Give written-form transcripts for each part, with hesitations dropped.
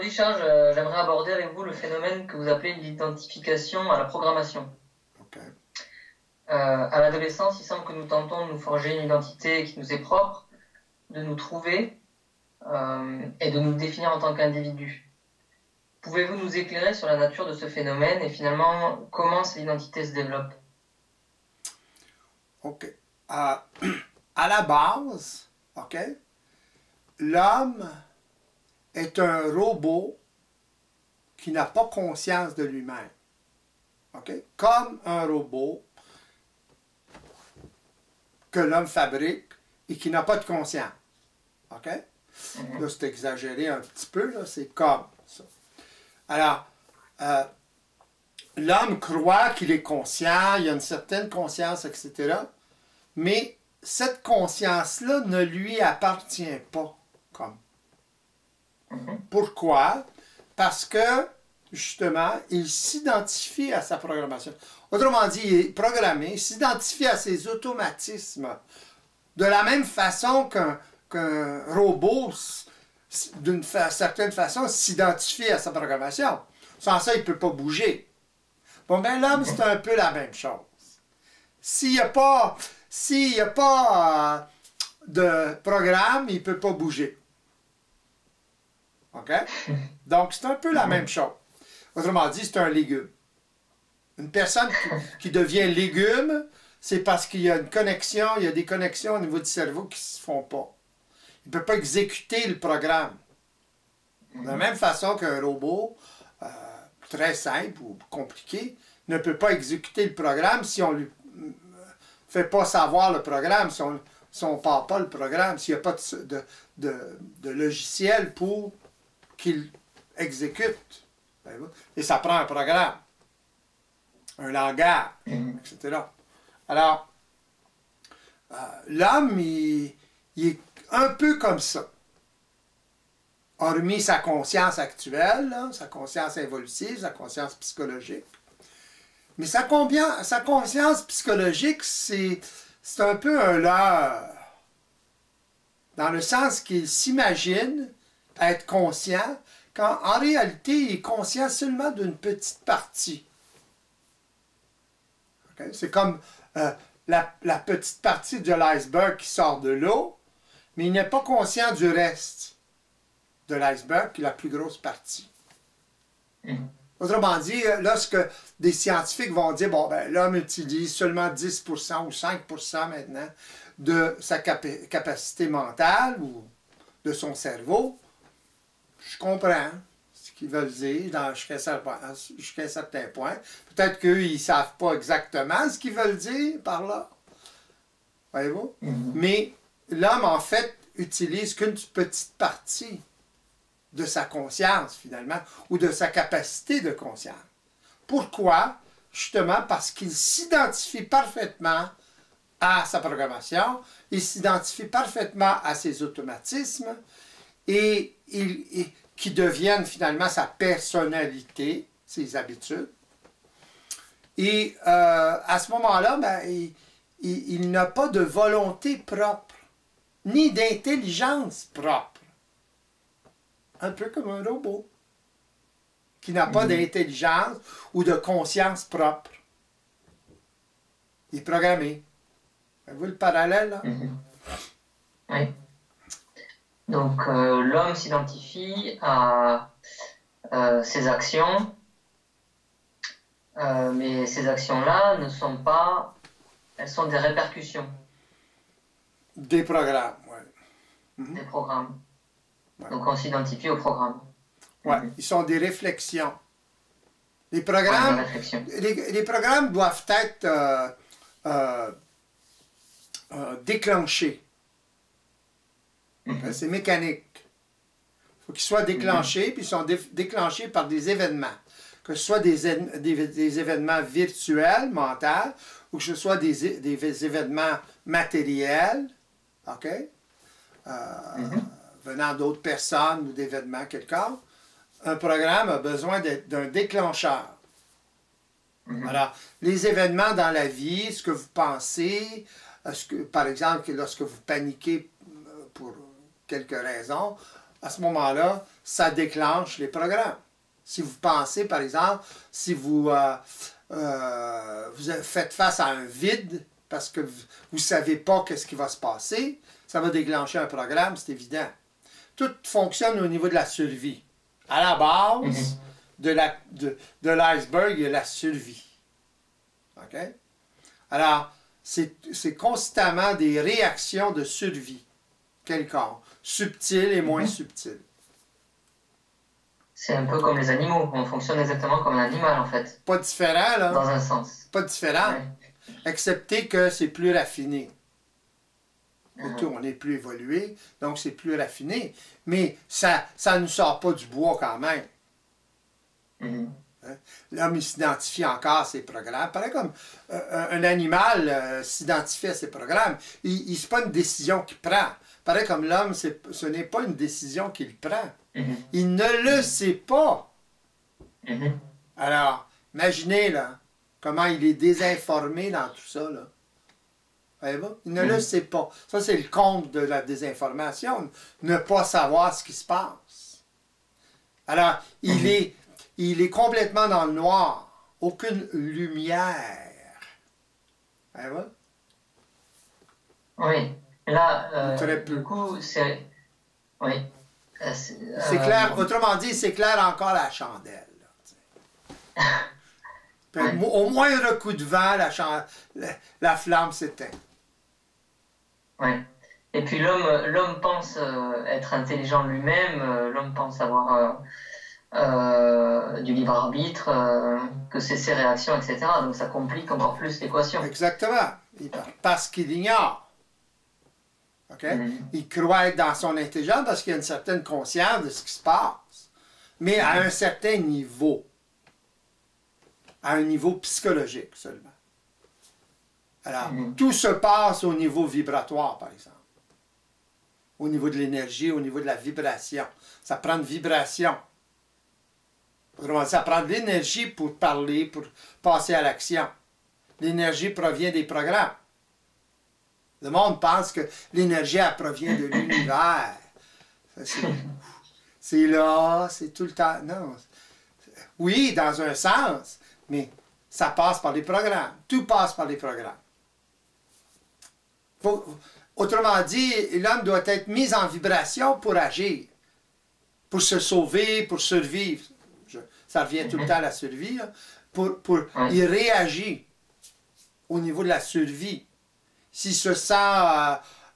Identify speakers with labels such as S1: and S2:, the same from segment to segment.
S1: aujourd'hui, Charles, j'aimerais aborder avec vous le phénomène que vous appelez l'identification à la programmation.
S2: OK.
S1: À l'adolescence, il semble que nous tentons de nous forger une identité qui nous est propre, de nous trouver et de nous définir en tant qu'individu. Pouvez-vous nous éclairer sur la nature de ce phénomène et finalement comment cette identité se développe?
S2: OK. À la base, OK, l'homme est un robot qui n'a pas conscience de lui-même. OK? Comme un robot que l'homme fabrique et qui n'a pas de conscience. OK? Là, c'est exagéré un petit peu, là, c'est comme ça. Alors, l'homme croit qu'il est conscient, il a une certaine conscience, etc. Mais cette conscience-là ne lui appartient pas. Comme. Pourquoi? Parce que, justement, il s'identifie à sa programmation. Autrement dit, il est programmé, il s'identifie à ses automatismes. De la même façon qu'un robot, d'une certaine façon, s'identifie à sa programmation. Sans ça, il ne peut pas bouger. Bon, ben l'homme, c'est un peu la même chose. S'il n'y a pas de programme, il ne peut pas bouger. OK? Donc, c'est un peu la même chose. Autrement dit, c'est un légume. Une personne qui devient légume, c'est parce qu'il y a une connexion, il y a des connexions au niveau du cerveau qui ne se font pas. Il ne peut pas exécuter le programme. De la même façon qu'un robot, très simple ou compliqué, ne peut pas exécuter le programme si on ne lui fait pas savoir le programme, si on ne part pas le programme, s'il n'y a pas de logiciel pour qu'il exécute. Et ça prend un programme, un langage, etc. Alors, l'homme, il est un peu comme ça. Hormis sa conscience actuelle, là, sa conscience évolutive, sa conscience psychologique. Mais sa conscience psychologique, c'est un peu un leurre. Dans le sens qu'il s'imagine être conscient, quand en réalité, il est conscient seulement d'une petite partie. Okay? C'est comme la petite partie de l'iceberg qui sort de l'eau, mais il n'est pas conscient du reste de l'iceberg, qui est la plus grosse partie. Autrement dit, lorsque des scientifiques vont dire, bon, ben, l'homme utilise seulement 10% ou 5% maintenant de sa capacité mentale ou de son cerveau, je comprends ce qu'ils veulent dire jusqu'à un certain point. Peut-être qu'eux, ils ne savent pas exactement ce qu'ils veulent dire par là. Voyez-vous? Mais l'homme, en fait, utilise qu'une petite partie de sa conscience, finalement, ou de sa capacité de conscience. Pourquoi? Justement parce qu'il s'identifie parfaitement à sa programmation, il s'identifie parfaitement à ses automatismes, et qui deviennent finalement sa personnalité, ses habitudes. Et à ce moment-là, ben, il n'a pas de volonté propre, ni d'intelligence propre. Un peu comme un robot, qui n'a pas d'intelligence ou de conscience propre. Il est programmé. Vous voyez le parallèle, là?
S1: Oui. Donc, l'homme s'identifie à ses actions, mais ces actions-là ne sont pas... Elles sont des répercussions.
S2: Des programmes, oui.
S1: Des programmes.
S2: Ouais.
S1: Donc, on s'identifie au programme.
S2: Oui, ils sont des réflexions. Les programmes, les programmes doivent être déclenchés. C'est mécanique. Il faut qu'ils soient déclenchés, puis ils sont déclenchés par des événements. Que ce soit des événements virtuels, mentaux, ou que ce soit des événements matériels, OK? Venant d'autres personnes ou d'événements quelconques. Un programme a besoin d'un déclencheur. Alors, les événements dans la vie, ce que vous pensez, par exemple, lorsque vous paniquez pour quelques raisons, à ce moment-là, ça déclenche les programmes. Si vous pensez, par exemple, si vous faites face à un vide parce que vous ne savez pas qu'est-ce qui va se passer, ça va déclencher un programme, c'est évident. Tout fonctionne au niveau de la survie. À la base de l'iceberg, il y a la survie. OK? Alors, c'est constamment des réactions de survie, quelconque, subtiles et moins subtiles.
S1: C'est un peu comme les animaux, on fonctionne exactement comme un animal en fait.
S2: Pas différent, là.
S1: Dans un sens.
S2: Pas différent, excepté que c'est plus raffiné. Tout, on est plus évolué, donc c'est plus raffiné. Mais ça ne nous sort pas du bois quand même. L'homme, il s'identifie encore à ses programmes. Pareil comme un animal s'identifie à ses programmes. C'est pas une décision qu'il prend. Pareil comme l'homme, ce n'est pas une décision qu'il prend. Il ne le sait pas. Alors, imaginez là, comment il est désinformé dans tout ça. Là. Voyez-vous? Il ne le sait pas. Ça, c'est le compte de la désinformation. Ne pas savoir ce qui se passe. Alors, il est complètement dans le noir. Aucune lumière. Voyez-vous?
S1: Oui. Là,
S2: Très peu.
S1: du coup, c'est... Oui.
S2: C'est clair. Autrement dit, c'est clair encore la chandelle. Là, au moindre coup de vent, la flamme s'éteint.
S1: Oui. Et puis l'homme pense être intelligent lui-même, l'homme pense avoir du libre arbitre, que c'est ses réactions, etc. Donc ça complique encore plus l'équation.
S2: Exactement. Parce qu'il ignore. Okay? Il croit être dans son intelligence parce qu'il a une certaine conscience de ce qui se passe. Mais à un certain niveau. À un niveau psychologique seulement. Alors, tout se passe au niveau vibratoire, par exemple. Au niveau de l'énergie, au niveau de la vibration. Ça prend une vibration. Ça prend de l'énergie pour parler, pour passer à l'action. L'énergie provient des programmes. Le monde pense que l'énergie, elle provient de l'univers. C'est là, c'est tout le temps. Non. Oui, dans un sens, mais ça passe par les programmes. Tout passe par les programmes. Autrement dit, l'homme doit être mis en vibration pour agir, pour se sauver, pour survivre. Ça revient tout le temps à la survie. Là. Il réagit au niveau de la survie. S'il se sent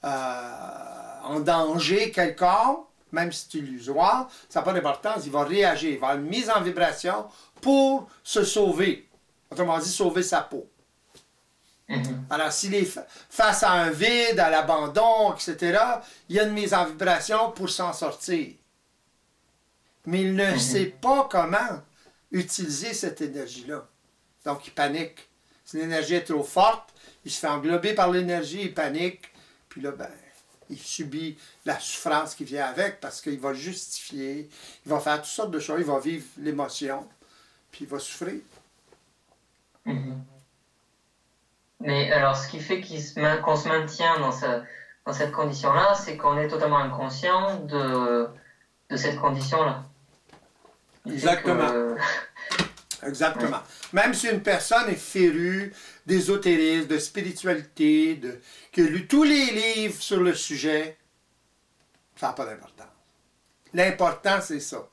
S2: en danger quelconque, même si c'est illusoire, ça n'a pas d'importance, il va réagir, il va être mis en vibration pour se sauver. Autrement dit, sauver sa peau. Alors, s'il est face à un vide, à l'abandon, etc., il y a une mise en vibration pour s'en sortir. Mais il ne sait pas comment utiliser cette énergie-là. Donc, il panique. Si l'énergie est trop forte, il se fait englober par l'énergie, il panique, puis là, ben, il subit la souffrance qui vient avec parce qu'il va justifier, il va faire toutes sortes de choses, il va vivre l'émotion, puis il va souffrir.
S1: Mais alors, ce qui fait qu'on se maintient dans cette condition-là, c'est qu'on est totalement inconscient de cette condition-là.
S2: Exactement. Exactement. Même si une personne est férue d'ésotérisme, de spiritualité, qui a lu tous les livres sur le sujet, ça n'a pas d'importance. L'important, c'est ça.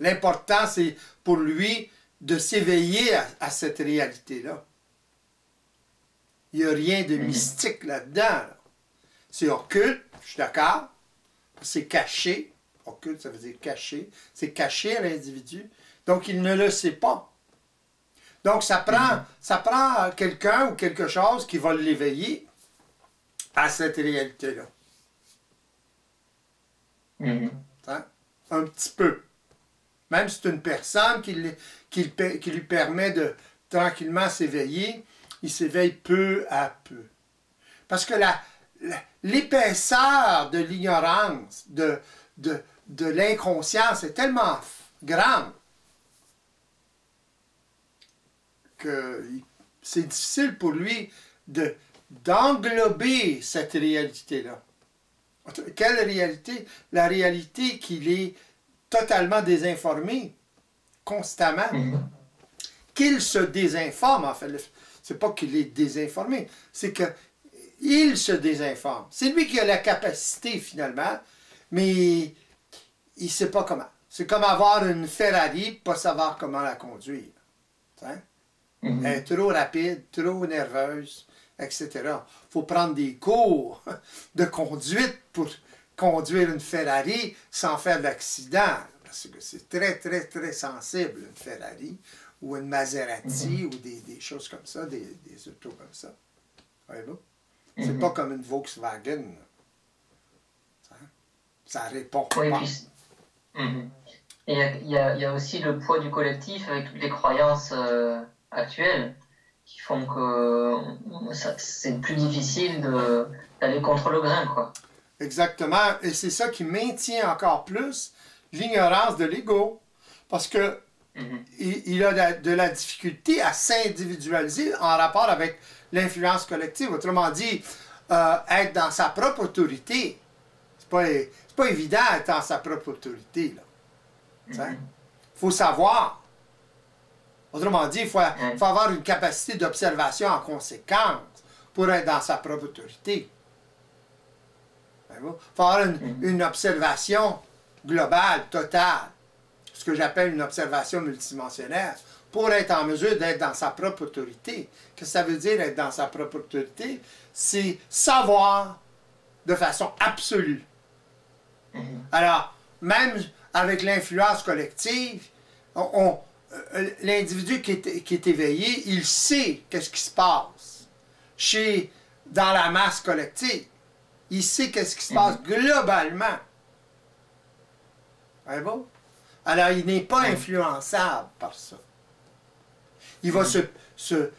S2: L'important, c'est pour lui de s'éveiller à cette réalité-là. Il n'y a rien de mystique là-dedans. Là. C'est occulte, je suis d'accord. C'est caché. Occulte, ça veut dire caché. C'est caché à l'individu. Donc, il ne le sait pas. Donc, ça prend quelqu'un ou quelque chose qui va l'éveiller à cette réalité-là. Hein? Un petit peu. Même si c'est une personne qui lui permet de tranquillement s'éveiller, il s'éveille peu à peu. Parce que l'épaisseur de l'ignorance, de l'inconscience est tellement grande que c'est difficile pour lui d'englober cette réalité-là. Quelle réalité? La réalité qu'il est totalement désinformé, constamment. Qu'il se désinforme, en fait. C'est pas qu'il est désinformé, c'est qu'il se désinforme. C'est lui qui a la capacité, finalement, mais il ne sait pas comment. C'est comme avoir une Ferrari, pas savoir comment la conduire. Elle est trop rapide, trop nerveuse, etc. Il faut prendre des cours de conduite pour conduire une Ferrari sans faire d'accident. Parce que c'est très, très, très sensible, une Ferrari, ou une Maserati, ou des choses comme ça, des autos comme ça. Voyez-vous? C'est pas comme une Volkswagen. Ça répond pas.
S1: Puis, et il y a aussi le poids du collectif avec toutes les croyances actuelles qui font que c'est plus difficile d'aller contre le grain, quoi.
S2: Exactement. Et c'est ça qui maintient encore plus l'ignorance de l'ego. Parce que il a de la difficulté à s'individualiser en rapport avec l'influence collective. Autrement dit, être dans sa propre autorité. C'est pas évident d'être dans sa propre autorité. Il faut savoir. Autrement dit, il faut avoir une capacité d'observation en conséquence pour être dans sa propre autorité. Il faut avoir une observation globale, totale, ce que j'appelle une observation multidimensionnelle, pour être en mesure d'être dans sa propre autorité. Qu'est-ce que ça veut dire être dans sa propre autorité? C'est savoir de façon absolue. Alors, même avec l'influence collective, l'individu qui est éveillé, il sait qu'est-ce qui se passe dans la masse collective. Il sait qu'est-ce qui se passe globalement. Voyez-vous? Alors, il n'est pas influençable par ça. Il va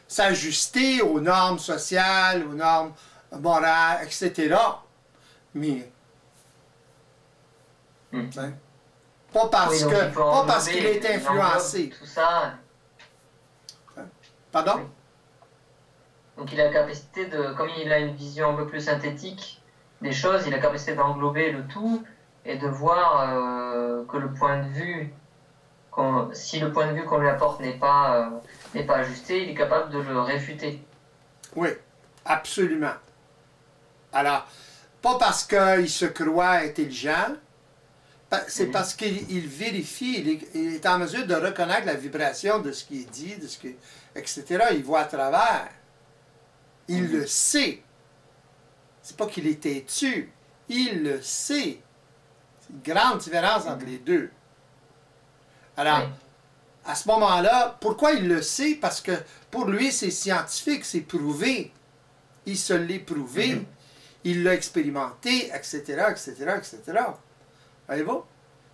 S2: s'ajuster aux normes sociales, aux normes morales, etc. Mais pas parce qu'il est influencé.
S1: Tout ça.
S2: Pardon?
S1: Oui. Donc il a la capacité comme il a une vision un peu plus synthétique des choses, il a la capacité d'englober le tout et de voir que le point de vue, si le point de vue qu'on lui apporte n'est pas ajusté, il est capable de le réfuter.
S2: Oui, absolument. Alors, pas parce qu'il se croit intelligent, c'est parce qu'il vérifie, il est en mesure de reconnaître la vibration de ce qui est dit, etc. Il voit à travers. Il le sait. C'est pas qu'il est têtu. Il le sait. C'est une grande différence entre les deux. Alors, à ce moment-là, pourquoi il le sait? Parce que pour lui, c'est scientifique, c'est prouvé. Il se l'est prouvé. Il l'a expérimenté, etc., etc., etc. Voyez-vous?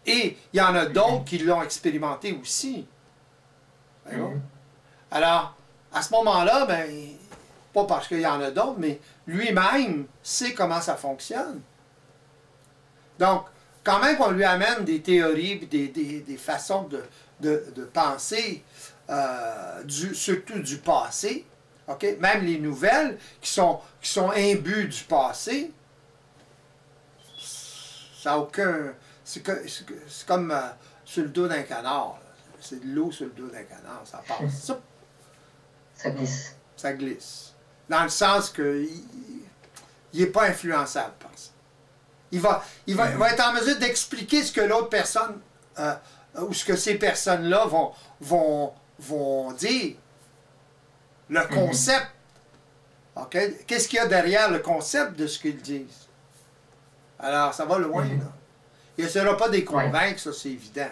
S2: Et il y en a d'autres qui l'ont expérimenté aussi. Voyez-vous? Alors, à ce moment-là, pas parce qu'il y en a d'autres, mais lui-même sait comment ça fonctionne. Donc, quand même qu'on lui amène des théories, des façons de penser, surtout du passé, okay? Même les nouvelles qui sont imbues du passé, ça n'a aucun... C'est comme sur le dos d'un canard. C'est de l'eau sur le dos d'un canard. Ça passe.
S1: Ça glisse.
S2: Ça glisse. Dans le sens qu'il n'est pas influençable par ça. Il va être en mesure d'expliquer ce que l'autre personne, ou ce que ces personnes-là vont dire. Le concept. Okay? Qu'est-ce qu'il y a derrière le concept de ce qu'ils disent? Alors, ça va loin, là. Il ne sera pas des convaincre, ça c'est évident.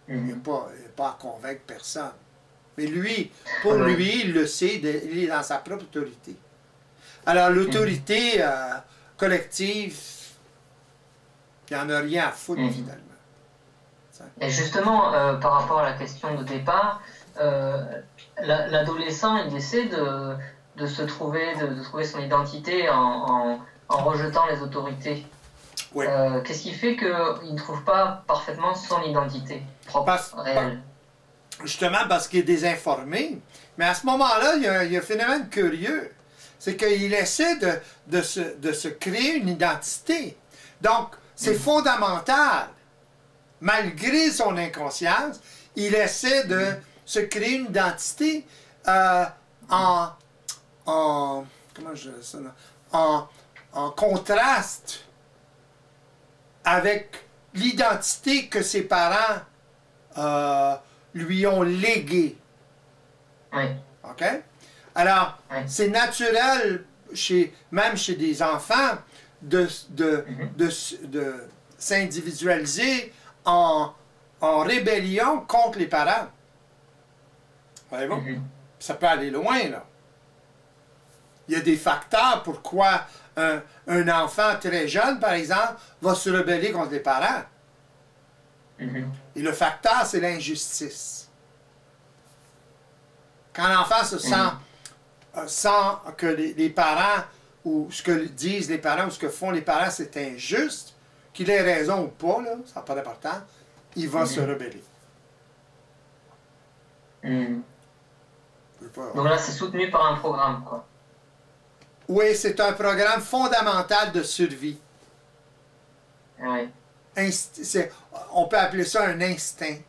S2: Il n'y a pas à convaincre personne. Mais lui, pour lui, il le sait, il est dans sa propre autorité. Alors l'autorité collective, il n'y en a rien à foutre finalement.
S1: Et justement, par rapport à la question de départ, l'adolescent, il essaie de se trouver, de trouver son identité en rejetant les autorités.
S2: Oui.
S1: Qu'est-ce qui fait qu'il ne trouve pas parfaitement son identité propre, réelle?
S2: Justement parce qu'il est désinformé. Mais à ce moment-là, il y a un phénomène curieux. c'est qu'il essaie de se créer une identité. Donc, c'est fondamental. Malgré son inconscience, il essaie de se créer une identité comment je dis ça, en contraste avec l'identité que ses parents lui ont léguée.
S1: Oui.
S2: OK? Alors,
S1: Oui.
S2: c'est naturel, même chez des enfants, de s'individualiser en rébellion contre les parents. Voyez-vous? Ça peut aller loin, là. Il y a des facteurs pourquoi un enfant très jeune, par exemple, va se rebeller contre les parents. Et le facteur, c'est l'injustice. Quand l'enfant se sent que les parents, ou ce que disent les parents, ou ce que font les parents, c'est injuste, qu'il ait raison ou pas, là, ça n'a pas d'importance, il va se rebeller.
S1: Donc là, c'est soutenu par un programme, quoi.
S2: Oui, c'est un programme fondamental de survie.
S1: Oui.
S2: On peut appeler ça un instinct.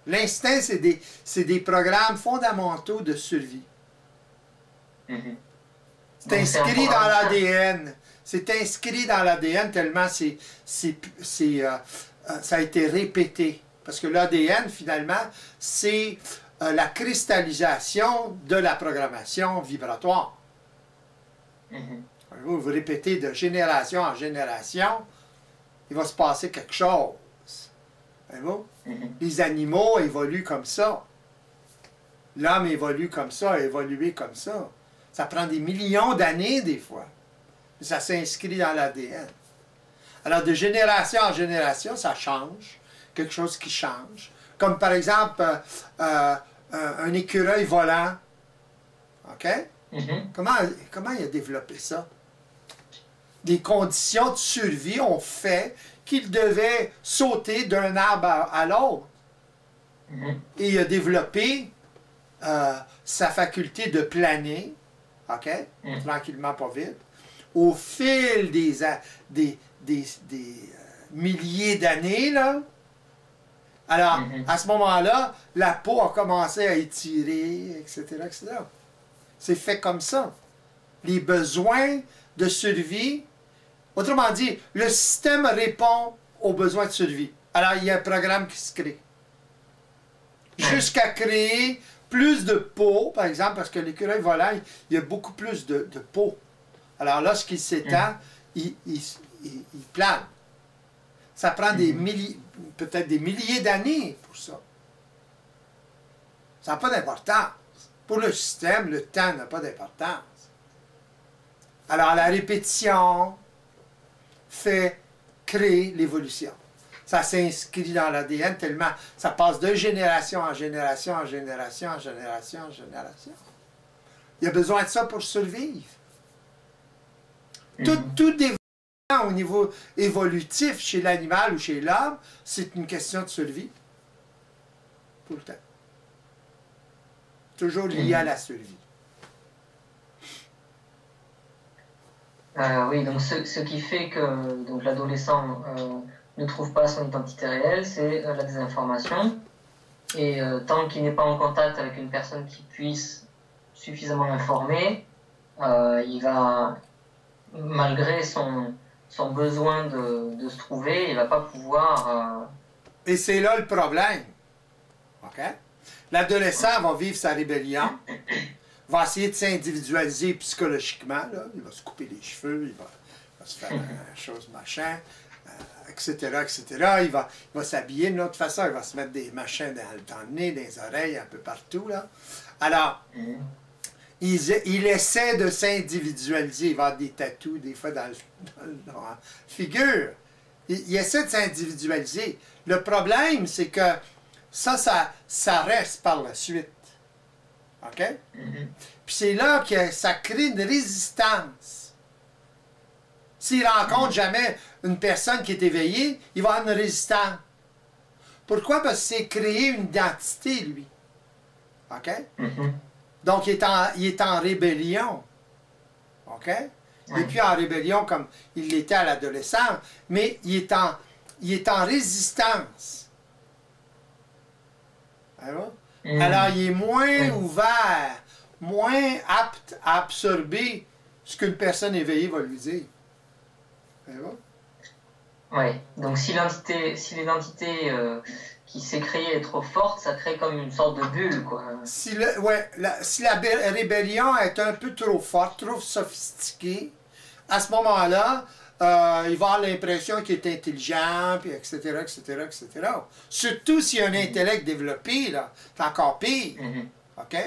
S2: L'instinct, c'est des programmes fondamentaux de survie. C'est inscrit dans l'ADN. C'est inscrit dans l'ADN tellement ça a été répété. Parce que l'ADN, finalement, c'est la cristallisation de la programmation vibratoire. Vous répétez de génération en génération, il va se passer quelque chose. Voyez-vous? Les animaux évoluent comme ça. L'homme évolue comme ça, a évolué comme ça. Ça prend des millions d'années des fois. Mais ça s'inscrit dans l'ADN. Alors de génération en génération, ça change. Quelque chose qui change. Comme par exemple un écureuil volant. OK? Comment il a développé ça? Des conditions de survie ont fait qu'il devait sauter d'un arbre à l'autre. Et il a développé sa faculté de planer, OK? Tranquillement, pas vite, au fil des milliers d'années, là. Alors, à ce moment-là, la peau a commencé à étirer, etc., etc. C'est fait comme ça. Les besoins de survie, autrement dit, le système répond aux besoins de survie. Alors, il y a un programme qui se crée. Jusqu'à créer plus de peau, par exemple, parce que l'écureuil volant, il y a beaucoup plus de peau. Alors, lorsqu'il s'étend, il plane. Ça prend peut-être des milliers d'années pour ça. Ça n'a pas d'importance. Pour le système, le temps n'a pas d'importance. Alors, la répétition fait créer l'évolution. Ça s'inscrit dans l'ADN tellement ça passe de génération en génération, en génération, en génération, en génération. Il y a besoin de ça pour survivre. Tout développement au niveau évolutif chez l'animal ou chez l'homme, c'est une question de survie. Tout le temps. Toujours lié à la survie.
S1: Oui, donc ce qui fait que l'adolescent ne trouve pas son identité réelle, c'est la désinformation. Et tant qu'il n'est pas en contact avec une personne qui puisse suffisamment l'informer, il va, malgré son besoin de se trouver, il ne va pas pouvoir...
S2: Et c'est là le problème. OK? L'adolescent va vivre sa rébellion, va essayer de s'individualiser psychologiquement, là. Il va se couper les cheveux, il va se faire chose machin, etc., etc. Il va s'habiller d'une autre façon, il va se mettre des machins dans le nez, dans les oreilles, un peu partout, là. Alors, il essaie de s'individualiser, il va avoir des tatous, des fois, dans la figure. Il essaie de s'individualiser. Le problème, c'est que ça reste par la suite. OK? Puis c'est là que ça crée une résistance. S'il rencontre jamais une personne qui est éveillée, il va avoir une résistance. Pourquoi? Parce que c'est créer une identité, lui. OK? Donc, il est en rébellion. OK? Il n'est plus en rébellion comme il l'était à l'adolescence, mais il est en résistance. Alors, il est moins ouvert, moins apte à absorber ce qu'une personne éveillée va lui dire.
S1: Oui, donc si l'identité qui s'est créée est trop forte, ça crée comme une sorte de bulle, quoi.
S2: Si la rébellion est un peu trop forte, trop sophistiquée, à ce moment-là, il va avoir l'impression qu'il est intelligent, puis etc., etc., etc. Surtout s'il y a un intellect développé, là, c'est encore pire. OK?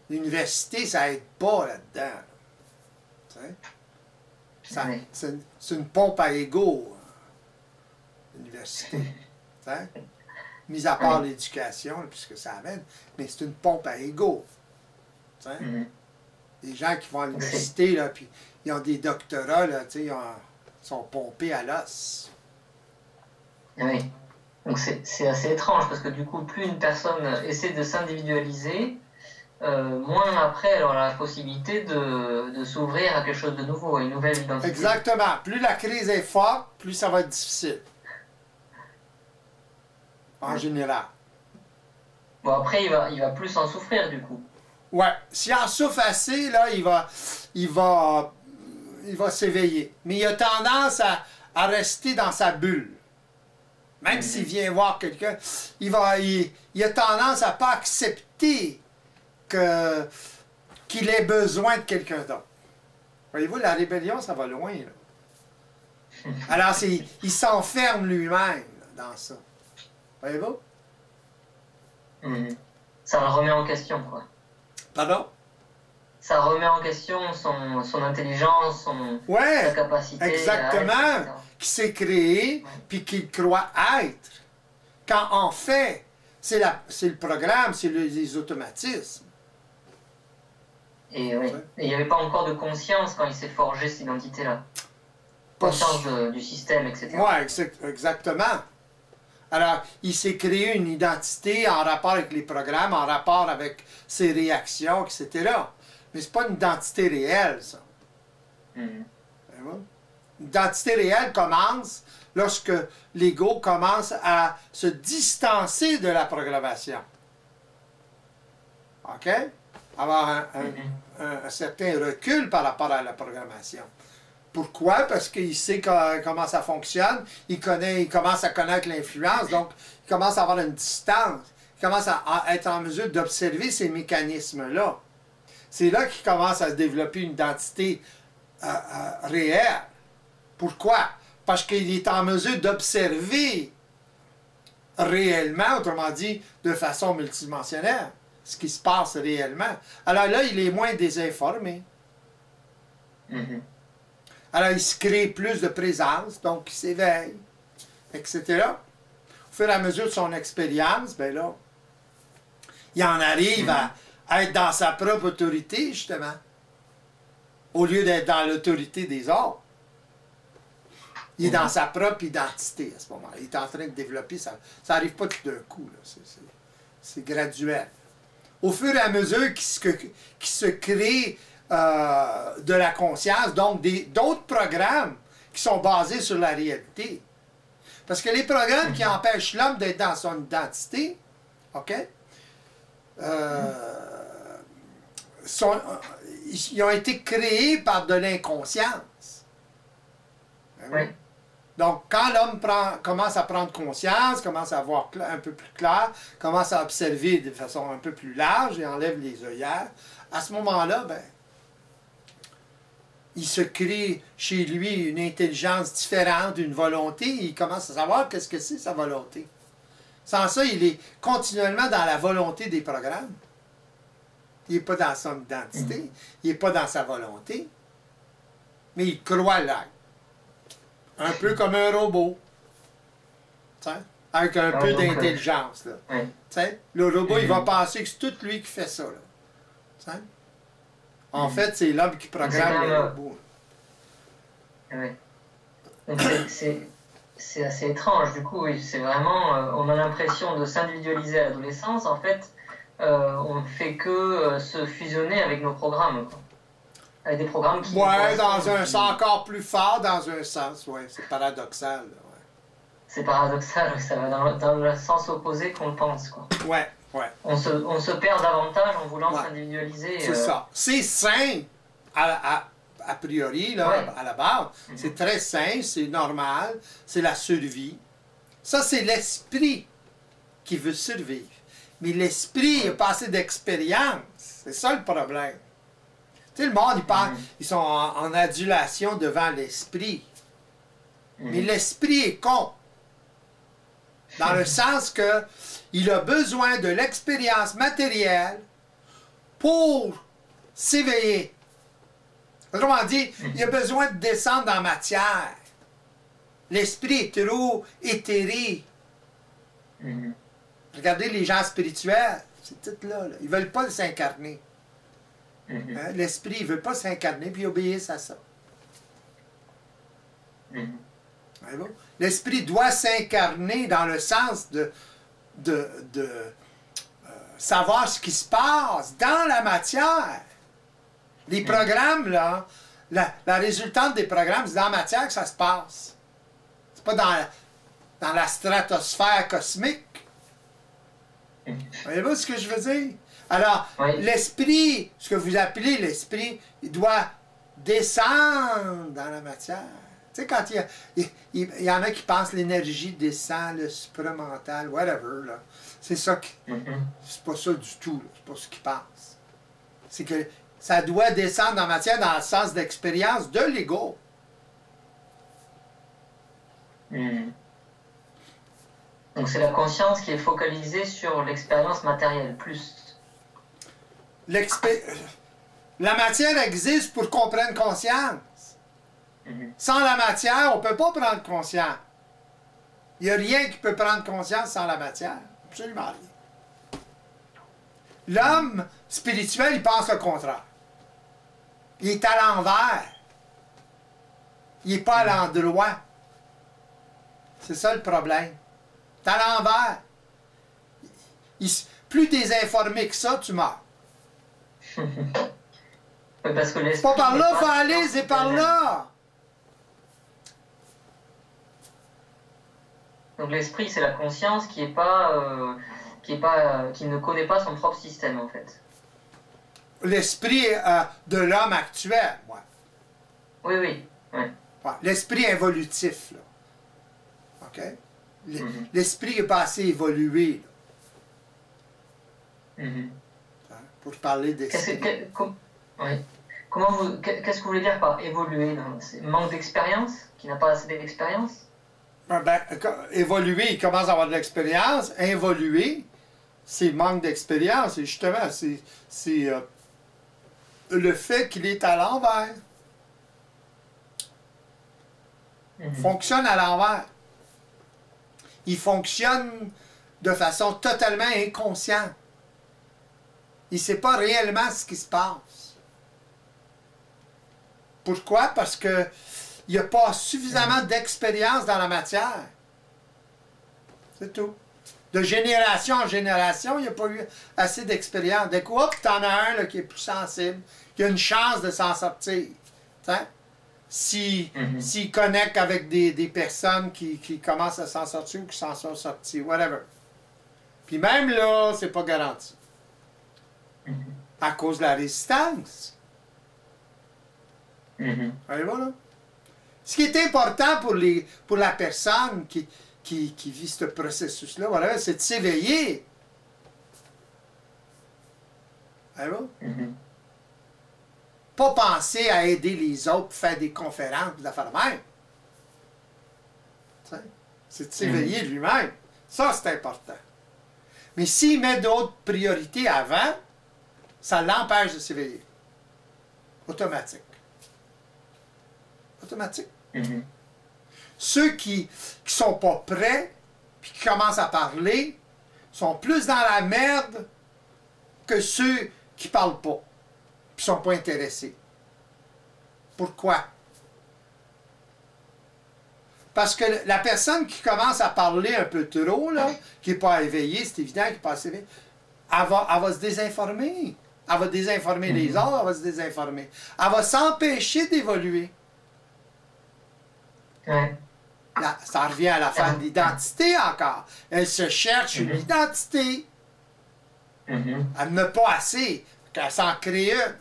S2: L'université, ça aide pas là-dedans. C'est une pompe à ego, l'université. Mis à part l'éducation, puisque ça amène, mais c'est une pompe à ego. Les gens qui vont à l'université, là, puis ils ont des doctorats, là, ils sont pompés à l'os.
S1: Oui. Donc c'est assez étrange, parce que du coup, plus une personne essaie de s'individualiser, moins après elle aura la possibilité de s'ouvrir à quelque chose de nouveau, à une nouvelle identité.
S2: Exactement. Plus la crise est forte, plus ça va être difficile. En général.
S1: Bon, après, il va plus en souffrir, du coup.
S2: Ouais. S'il en souffre assez, là, il va s'éveiller. Mais il a tendance à rester dans sa bulle. Même s'il vient voir quelqu'un, il a tendance à ne pas accepter qu'il ait besoin de quelqu'un d'autre. Voyez-vous, la rébellion, ça va loin, là. Alors, il s'enferme lui-même dans ça. Voyez-vous?
S1: Ça le remet en question, quoi.
S2: Pardon?
S1: Ça remet en question son intelligence, sa capacité.
S2: Exactement. Qui s'est créé, puis qu'il croit être. Quand en fait, c'est le programme, c'est les automatismes.
S1: Et oui. Et il n'y avait pas encore de conscience quand il s'est forgé cette identité-là. Conscience du système, etc.
S2: Oui, exactement. Alors, il s'est créé une identité en rapport avec les programmes, en rapport avec ses réactions, etc. Mais ce n'est pas une identité réelle, ça. L'identité réelle commence lorsque l'ego commence à se distancer de la programmation. OK? Avoir un certain recul par rapport à la programmation. Pourquoi? Parce qu'il sait comment ça fonctionne, il commence à connaître l'influence, donc il commence à avoir une distance, il commence à être en mesure d'observer ces mécanismes-là. C'est là qu'il commence à se développer une identité réelle. Pourquoi? Parce qu'il est en mesure d'observer réellement, autrement dit, de façon multidimensionnelle, ce qui se passe réellement. Alors là, il est moins désinformé. Alors, il se crée plus de présence, donc il s'éveille, etc. Au fur et à mesure de son expérience, ben là, il en arrive à être dans sa propre autorité, justement, au lieu d'être dans l'autorité des autres. Il est dans sa propre identité à ce moment-là. Il est en train de développer ça. Ça n'arrive pas tout d'un coup. C'est graduel. Au fur et à mesure qu'il se crée de la conscience, donc d'autres programmes qui sont basés sur la réalité. Parce que les programmes qui empêchent l'homme d'être dans son identité, OK, ils ont été créés par de l'inconscience.
S1: Oui.
S2: Donc, quand l'homme commence à prendre conscience, commence à voir un peu plus clair, commence à observer de façon un peu plus large et enlève les œillères, à ce moment-là, ben, il se crée chez lui une intelligence différente, une volonté, et il commence à savoir qu'est-ce que c'est sa volonté. Sans ça, il est continuellement dans la volonté des programmes. Il n'est pas dans son identité, il n'est pas dans sa volonté, mais il croit l'être. Un peu comme un robot. T'sais? Avec un peu d'intelligence. Le robot, il va penser que c'est tout lui qui fait ça. Là. En fait, c'est l'homme qui programme le robot.
S1: Oui. Donc c'est assez étrange. Du coup, c'est vraiment... on a l'impression de s'individualiser à l'adolescence. En fait, on ne fait que se fusionner avec nos programmes, quoi. Avec des programmes qui...
S2: Ouais, dans un sens encore plus fort, dans un sens, oui, c'est paradoxal. Ouais.
S1: C'est paradoxal, ça va dans le sens opposé qu'on le pense, quoi.
S2: Ouais, ouais.
S1: On se perd davantage en voulant
S2: Ouais.
S1: s'individualiser.
S2: C'est ça. C'est sain, a priori, là,
S1: Ouais.
S2: à la base. C'est très sain, c'est normal, c'est la survie. Ça, c'est l'esprit qui veut survivre. Mais l'esprit n'a pas assez d'expérience. C'est ça le problème. Tu sais, le monde, ils sont en adulation devant l'esprit. Mais l'esprit est con. Dans le sens que il a besoin de l'expérience matérielle pour s'éveiller. Autrement dit, il a besoin de descendre dans la matière. L'esprit est trop éthéré. Regardez les gens spirituels, c'est tout là. Ils ne veulent pas s'incarner. Hein? L'esprit ne veut pas s'incarner puis obéir à ça. L'esprit doit s'incarner dans le sens de savoir ce qui se passe dans la matière. Les programmes, là, la résultante des programmes, c'est dans la matière que ça se passe. C'est pas dans la stratosphère cosmique. Voyez-vous ce que je veux dire? Alors, l'esprit, ce que vous appelez l'esprit, il doit descendre dans la matière. Tu sais, quand il y en a qui pensent que l'énergie descend, le supramental, whatever, là. C'est ça qui... C'est pas ça du tout, là. C'est pas ce qu'ils pensent. C'est que ça doit descendre dans la matière dans le sens d'expérience de l'ego.
S1: Donc c'est la conscience qui est focalisée sur l'expérience matérielle, plus.
S2: La matière existe pour qu'on prenne conscience. Sans la matière, on ne peut pas prendre conscience. Il n'y a rien qui peut prendre conscience sans la matière. Absolument rien. L'homme spirituel, il pense le contraire. Il est à l'envers. Il n'est pas à l'endroit. C'est ça le problème. Il est à l'envers. Plus tu es informé que ça, tu meurs.
S1: Parce que
S2: pas par là, il faut aller, c'est par là.
S1: Donc l'esprit, c'est la conscience qui ne connaît pas son propre système, en fait.
S2: L'esprit de l'homme actuel, ouais.
S1: Oui, oui. Ouais.
S2: Ouais, l'esprit évolutif, là. OK? L'esprit n'est pas assez évolué, là. Pour parler d'esprit.
S1: Qu'est-ce que vous voulez dire par évoluer? Manque d'expérience? Qui n'a pas assez d'expérience?
S2: Évoluer, il commence à avoir de l'expérience. Involuer, c'est manque d'expérience. Et justement, c'est le fait qu'il est à l'envers. Fonctionne à l'envers. Il fonctionne de façon totalement inconsciente. Il ne sait pas réellement ce qui se passe. Pourquoi? Parce que il n'y a pas suffisamment d'expérience dans la matière. C'est tout. De génération en génération, il n'y a pas eu assez d'expérience. Dès que tu en as un là, qui est plus sensible, qui a une chance de s'en sortir. S'il connecte avec des personnes qui commencent à s'en sortir ou qui s'en sont sorties, whatever. Puis même là, c'est pas garanti. À cause de la résistance. Voyez-vous, là? Ce qui est important pour la personne qui vit ce processus-là, voilà, c'est de s'éveiller. Voyez-vous? Pas penser à aider les autres, faire des conférences, des affaires de même. C'est de s'éveiller lui-même. Ça, c'est important. Mais s'il met d'autres priorités avant, ça l'empêche de s'éveiller. Automatique. Automatique. Ceux qui ne sont pas prêts, puis qui commencent à parler, sont plus dans la merde que ceux qui ne parlent pas, puis ne sont pas intéressés. Pourquoi? Parce que la personne qui commence à parler un peu trop, là, qui n'est pas éveillée, c'est évident qu'il n'est pas assez éveillé, elle va se désinformer. Elle va désinformer les autres, elle va se désinformer. Elle va s'empêcher d'évoluer.
S1: Ouais.
S2: Là, ça revient à l'affaire de l'identité encore. Elle se cherche une identité. Elle n'a pas assez. Qu'elle s'en crée une.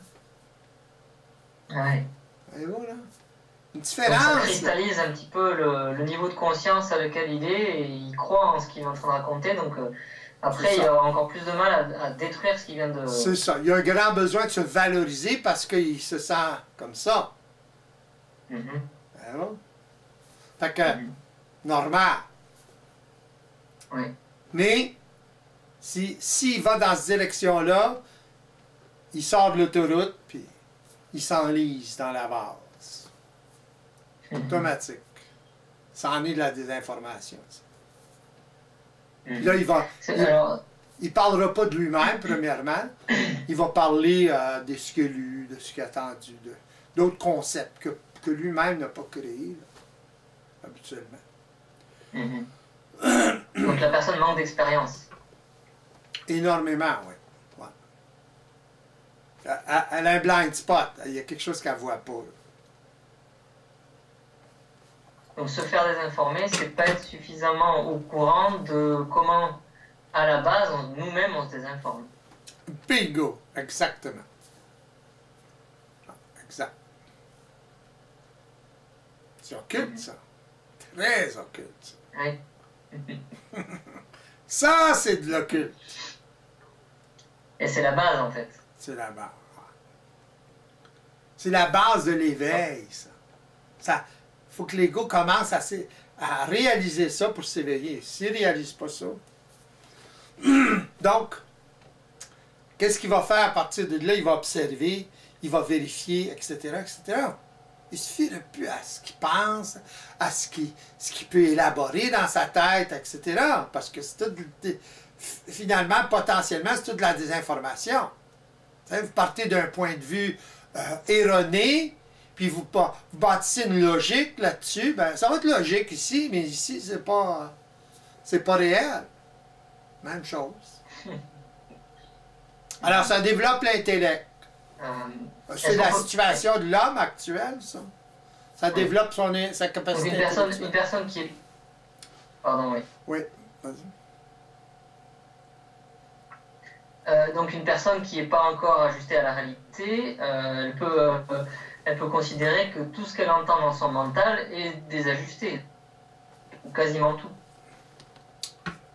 S1: Ouais.
S2: Voyez-vous, là? Une
S1: Donc
S2: différence.
S1: ça cristallise un petit peu le niveau de conscience à lequel il est, et il croit en ce qu'il est en train de raconter, donc après il aura encore plus de mal à détruire ce qu'il vient de...
S2: C'est ça. Il y a un grand besoin de se valoriser parce qu'il se sent comme ça. Voyez-vous? Fait que, normal.
S1: Oui.
S2: Mais, s'il va dans cette direction-là, il sort de l'autoroute, puis il s'enlise dans la base. Automatique. Ça en est de la désinformation. Puis là, il parlera pas de lui-même, premièrement. Il va parler de ce qu'il a lu, de ce qu'il a entendu, d'autres concepts que lui-même n'a pas créés, là, habituellement.
S1: Donc la personne manque d'expérience.
S2: Énormément, oui. Ouais. Elle a un blind spot. Il y a quelque chose qu'elle ne voit pas. Là.
S1: Donc se faire désinformer, c'est pas être suffisamment au courant de comment, à la base, nous-mêmes, on se désinforme.
S2: Bingo! Exactement. Exact. C'est occulte, ça. Très occulte.
S1: Oui.
S2: Ça, c'est de l'occulte.
S1: Et c'est la base, en fait.
S2: C'est la base. C'est la base de l'éveil, ça. Il faut que l'ego commence à réaliser ça pour s'éveiller. S'il ne réalise pas ça. Donc, qu'est-ce qu'il va faire à partir de là? Il va observer, il va vérifier, etc., etc. Il suffit de plus à ce qu'il pense, à ce qu'il peut élaborer dans sa tête, etc. Parce que c'est tout, finalement, potentiellement, c'est toute de la désinformation. Vous partez d'un point de vue erroné, puis vous bâtissez une logique là-dessus, ben ça va être logique ici, mais ici, c'est pas réel. Même chose. Alors, ça développe l'intellect. C'est la situation de l'homme actuel, ça. Ça développe sa capacité intellectuelle.
S1: Une personne qui est... Pardon, oui.
S2: Oui, vas-y.
S1: Donc une personne qui n'est pas encore ajustée à la réalité, elle peut considérer que tout ce qu'elle entend dans son mental est désajusté. Ou quasiment tout.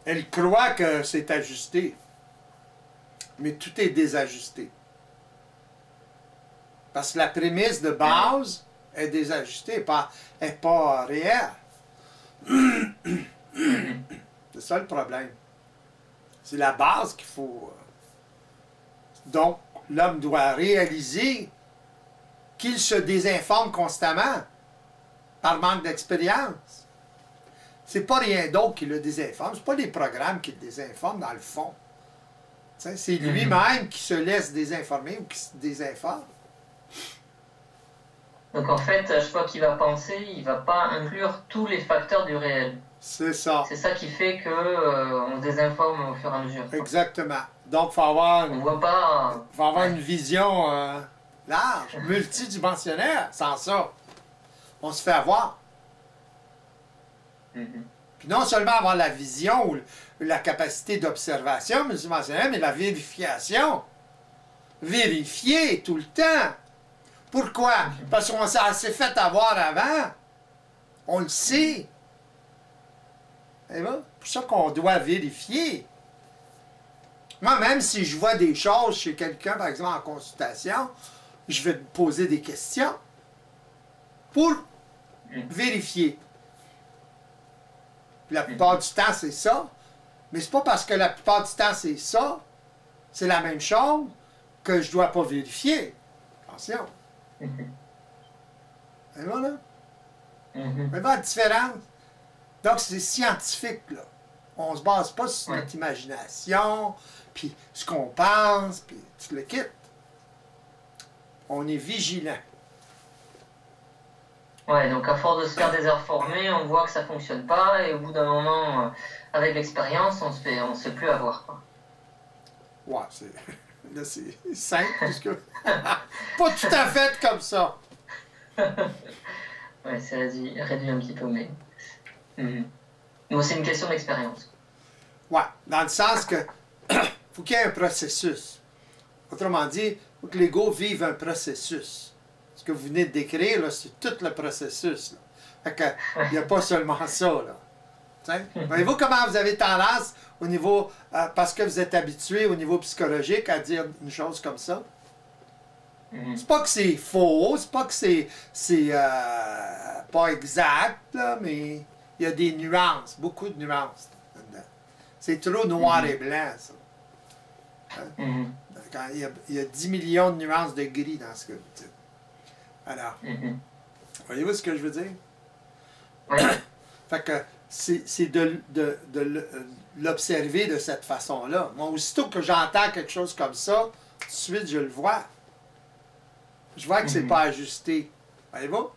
S2: Elle croit que c'est ajusté. Mais tout est désajusté. Parce que la prémisse de base est désajustée, n'est pas réelle. C'est ça le problème. C'est la base qu'il faut... Donc, l'homme doit réaliser qu'il se désinforme constamment par manque d'expérience. C'est pas rien d'autre qui le désinforme. C'est pas les programmes qui le désinforment, dans le fond. C'est lui-même qui se laisse désinformer ou qui se désinforme.
S1: Donc en fait, à chaque fois qu'il va penser, il ne va pas inclure tous les facteurs du réel.
S2: C'est ça.
S1: C'est ça qui fait qu'on se désinforme au fur et à mesure.
S2: Exactement. Donc, il faut avoir une vision large, multidimensionnelle. Sans ça, on se fait avoir. Puis non seulement avoir la vision ou la capacité d'observation multidimensionnelle, mais la vérification. Vérifier tout le temps. Pourquoi? Parce qu'on s'est fait avoir avant. On le sait. C'est pour ça qu'on doit vérifier. Moi, même si je vois des choses chez quelqu'un, par exemple en consultation, je vais me poser des questions pour vérifier. Puis la plupart du temps, c'est ça. Mais c'est pas parce que la plupart du temps, c'est ça, c'est la même chose, que je ne dois pas vérifier. Attention. Et voilà. Mais la différence. Donc, c'est scientifique, là. On ne se base pas sur notre imagination, puis ce qu'on pense, puis tu le quittes. On est vigilant.
S1: Ouais, donc à force de se faire désinformer, on voit que ça ne fonctionne pas, et au bout d'un moment, avec l'expérience, on se fait plus avoir, quoi.
S2: Ouais, c'est... Là, c'est simple, puisque... Pas tout à fait comme ça.
S1: Ouais, c'est réduit un petit peu, mais... Bon, c'est une question d'expérience.
S2: Ouais, dans le sens que faut qu'il y ait un processus. Autrement dit, il faut que l'ego vive un processus. Ce que vous venez de décrire, là, c'est tout le processus. Là. Fait que, il n'y a pas seulement ça. Là. Voyez-vous comment vous avez tendance au niveau, parce que vous êtes habitué au niveau psychologique à dire une chose comme ça? C'est pas que c'est faux, c'est pas que c'est pas exact, là, mais il y a des nuances, beaucoup de nuances là-dedans. C'est trop noir et blanc, ça. Hein? Quand il y a 10 millions de nuances de gris dans ce que vous dites. Alors, voyez-vous ce que je veux dire?
S1: Oui.
S2: Fait que c'est de l'observer de cette façon-là. Moi, aussitôt que j'entends quelque chose comme ça, tout de suite, je le vois. Je vois que c'est pas ajusté. Voyez-vous?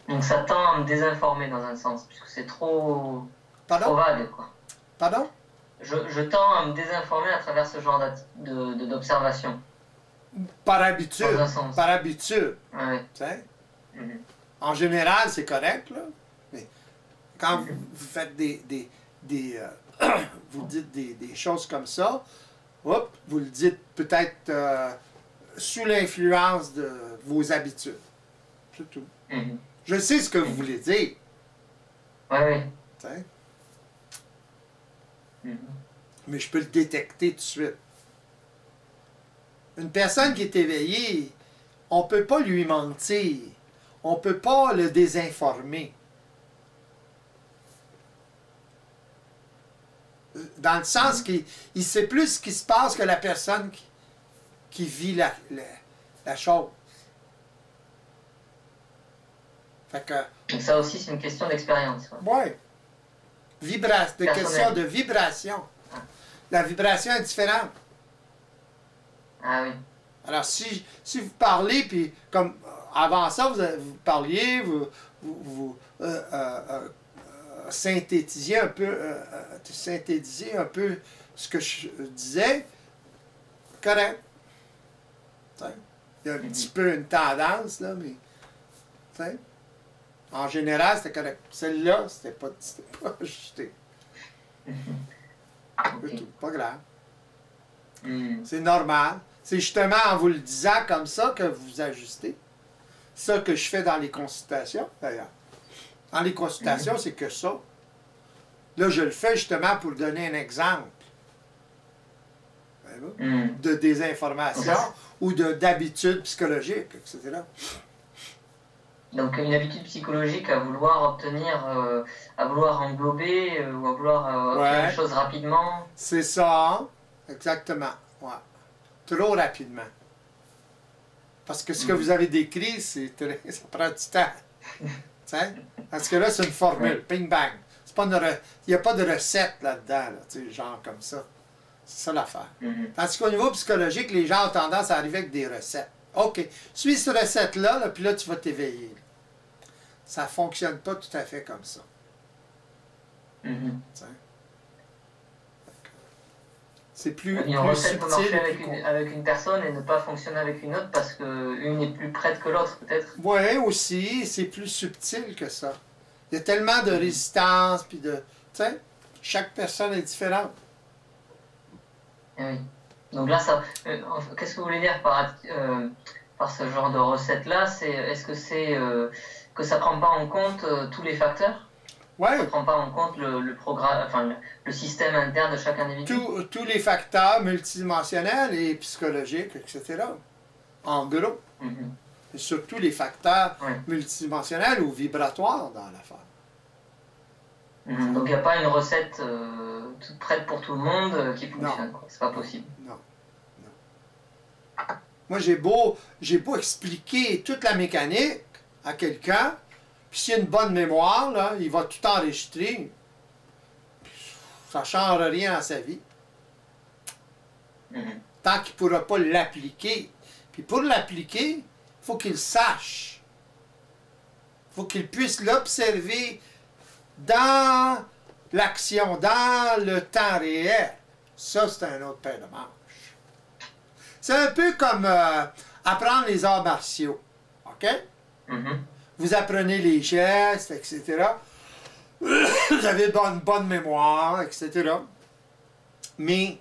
S1: Donc ça tend à me désinformer dans un sens, puisque c'est trop vague, quoi.
S2: Pardon?
S1: Je tends à me désinformer à travers ce genre d'observation.
S2: Par habitude.
S1: Dans un sens.
S2: Par habitude.
S1: Ouais.
S2: En général, c'est correct, là. Mais quand vous faites vous dites des choses comme ça, hop, vous le dites peut-être sous l'influence de vos habitudes. C'est tout. Je sais ce que vous voulez dire.
S1: Oui.
S2: Mais je peux le détecter tout de suite. Une personne qui est éveillée, on ne peut pas lui mentir. On ne peut pas le désinformer. Dans le sens qu'il sait plus ce qui se passe que la personne qui vit la chose. Fait que,
S1: donc ça aussi, c'est une question d'expérience.
S2: Oui. Question de vibration. La vibration est différente.
S1: Ah oui.
S2: Alors, si vous parlez, puis comme avant ça, vous parliez, vous synthétisiez un peu ce que je disais, correct. Il y a un petit peu une tendance, là, mais en général, c'était correct. Celle-là, c'était pas ajusté. Okay. Pas grave. C'est normal. C'est justement en vous le disant comme ça que vous ajustez. C'est ça que je fais dans les consultations, d'ailleurs. Dans les consultations, c'est que ça. Là, je le fais justement pour donner un exemple de désinformation ou d'habitude psychologique, etc.
S1: Donc une habitude psychologique à vouloir obtenir, à vouloir englober ou à vouloir obtenir les choses rapidement. C'est
S2: ça, exactement. Ouais. Trop rapidement. Parce que ce que vous avez décrit, ça prend du temps. Parce que là, c'est une formule, ping bang. Il n'y a pas de recette là-dedans, là, genre comme ça. C'est ça l'affaire. Tandis qu'au niveau psychologique, les gens ont tendance à arriver avec des recettes. OK, suis cette recette-là, puis là, tu vas t'éveiller. Ça ne fonctionne pas tout à fait comme ça. C'est plus
S1: une recette
S2: subtil.
S1: Peut marcher avec une personne et ne pas fonctionner avec une autre parce qu'une est plus prête que l'autre, peut-être.
S2: Oui, aussi, c'est plus subtil que ça. Il y a tellement de résistance, puis de... Tu sais, chaque personne est différente.
S1: Oui. Donc là, qu'est-ce que vous voulez dire par ce genre de recette-là? Est-ce que c'est que ça ne prend pas en compte tous les facteurs?
S2: Oui.
S1: Ça ne prend pas en compte le système interne de chaque individu?
S2: Tous les facteurs multidimensionnels et psychologiques, etc. En gros. Et surtout les facteurs multidimensionnels ou vibratoires dans l'affaire.
S1: Donc il n'y a pas une recette toute prête pour tout le monde qui fonctionne. C'est pas possible.
S2: Non. Moi, j'ai beau expliquer toute la mécanique à quelqu'un, puis s'il a une bonne mémoire, là, il va tout enregistrer. Ça ne change rien à sa vie. Tant qu'il ne pourra pas l'appliquer. Puis pour l'appliquer, il faut qu'il sache. Il faut qu'il puisse l'observer dans l'action, dans le temps réel. Ça, c'est un autre paire de manches. C'est un peu comme apprendre les arts martiaux. OK? Vous apprenez les gestes, etc. Vous avez une bonne mémoire, etc. Mais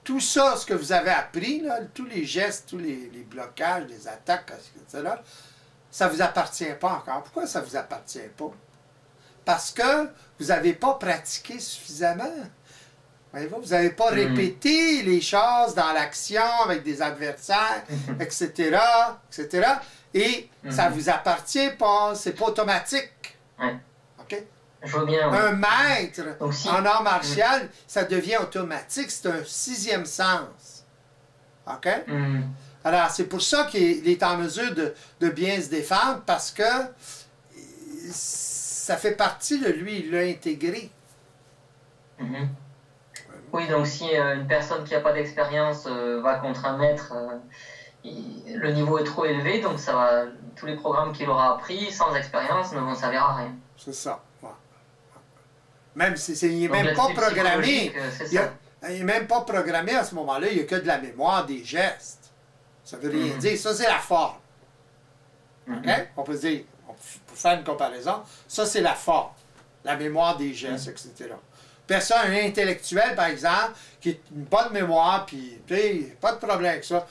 S2: tout ça, ce que vous avez appris, là, tous les gestes, tous les blocages, les attaques, etc., ça ne vous appartient pas encore. Pourquoi ça ne vous appartient pas? Parce que vous n'avez pas pratiqué suffisamment. Voyez-vous, vous n'avez pas répété les choses dans l'action avec des adversaires, etc., etc. Et ça ne vous appartient pas, c'est pas automatique. OK?
S1: Je vois bien.
S2: Un maître
S1: Donc,
S2: en art martial, ça devient automatique, c'est un sixième sens. OK? Alors, c'est pour ça qu'il est en mesure de bien se défendre, parce que ça fait partie de lui, il l'a intégré.
S1: Oui, donc si une personne qui n'a pas d'expérience va contre un maître, le niveau est trop élevé, donc ça va, tous les programmes qu'il aura appris sans expérience ne vont servir à rien.
S2: C'est ça. Ouais. Même si il n'est même pas programmé. Il n'est même pas programmé à ce moment-là, il n'y a que de la mémoire des gestes. Ça veut rien dire. Ça, c'est la forme. OK? On peut dire, pour faire une comparaison, ça, c'est la forme. La mémoire des gestes, etc. Personne intellectuelle, par exemple, qui a une bonne mémoire, puis, tu sais, pas de problème avec ça.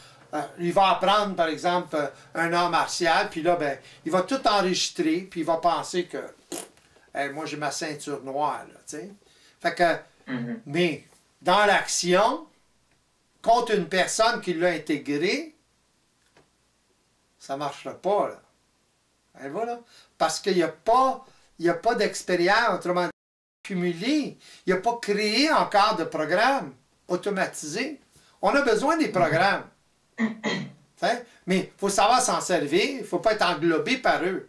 S2: Il va apprendre, par exemple, un art martial, puis là, ben, il va tout enregistrer, puis il va penser que, hey, moi, j'ai ma ceinture noire, là, tu sais. Fait que, mais, dans l'action, contre une personne qui l'a intégré, ça ne marchera pas, là. Et voilà. Parce qu'il n'y a pas d'expérience, autrement dit, cumulée. Il n'y a pas créé encore de programme automatisé. On a besoin des programmes. Mais il faut savoir s'en servir. Il ne faut pas être englobé par eux.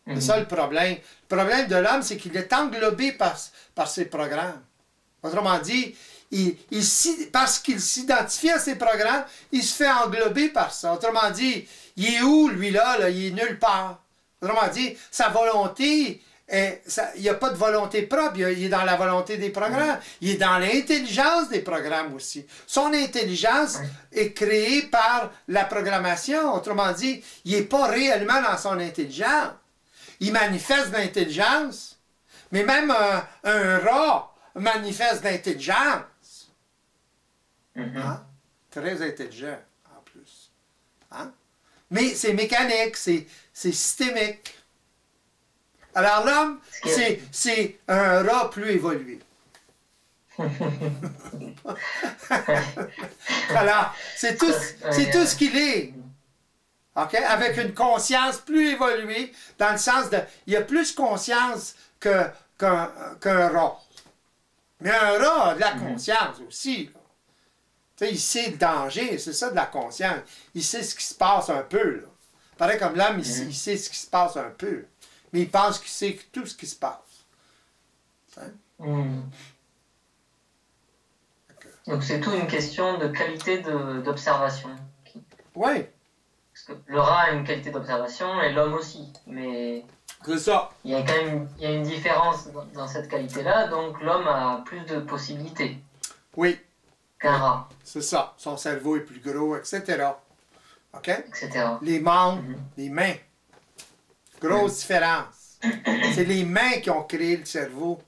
S2: C'est ça le problème. Le problème de l'homme, c'est qu'il est englobé par ses programmes. Autrement dit, parce qu'il s'identifie à ses programmes, il se fait englober par ça. Autrement dit, il est où, lui-là? Il est nulle part. Autrement dit, sa volonté, il n'y a pas de volonté propre, il est dans la volonté des programmes. Il est dans l'intelligence des programmes aussi. Son intelligence est créée par la programmation. Autrement dit, il n'est pas réellement dans son intelligence. Il manifeste l'intelligence, mais même un rat manifeste l'intelligence. Hein? Très intelligent, en plus. Hein? Mais c'est mécanique, c'est systémique. Alors l'homme, c'est un rat plus évolué. Alors, c'est tout ce qu'il est. Okay? Avec une conscience plus évoluée, dans le sens de, il a plus conscience qu'un rat. Mais un rat a de la conscience aussi. Tu sais, il sait le danger, c'est ça de la conscience. Il sait ce qui se passe un peu. Là. Pareil comme l'homme, il sait ce qui se passe un peu. Mais il pense qu'il sait tout ce qui se passe. Hein?
S1: Donc c'est tout une question de qualité d'observation.
S2: Oui.
S1: Parce que le rat a une qualité d'observation et l'homme aussi. Mais
S2: c'est ça.
S1: Il y a quand même une différence dans cette qualité-là, donc l'homme a plus de possibilités.
S2: Oui.
S1: Qu'un rat.
S2: C'est ça. Son cerveau est plus gros, etc. OK?
S1: Etc.
S2: Les membres, les mains. Grosse différence. C'est les mains qui ont créé le cerveau,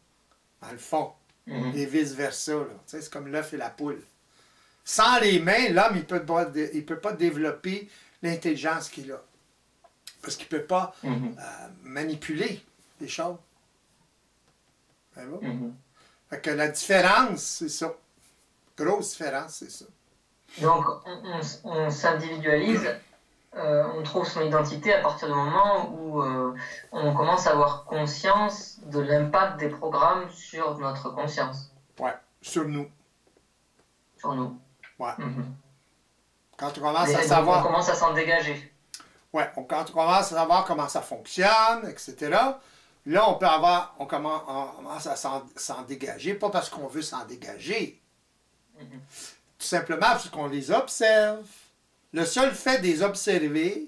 S2: dans le fond. Et vice-versa. C'est comme l'œuf et la poule. Sans les mains, l'homme, il ne peut pas développer l'intelligence qu'il a. Parce qu'il ne peut pas manipuler les choses. Fait que la différence, c'est ça. Grosse différence, c'est ça.
S1: Donc, on s'individualise, on trouve son identité à partir du moment où on commence à avoir conscience de l'impact des programmes sur notre conscience.
S2: Ouais, sur nous.
S1: Sur nous.
S2: Ouais. Quand on commence à savoir...
S1: On commence à s'en dégager.
S2: Ouais, quand on commence à savoir comment ça fonctionne, etc., là, on commence à s'en dégager, pas parce qu'on veut s'en dégager. Tout simplement parce qu'on les observe. Le seul fait de les observer,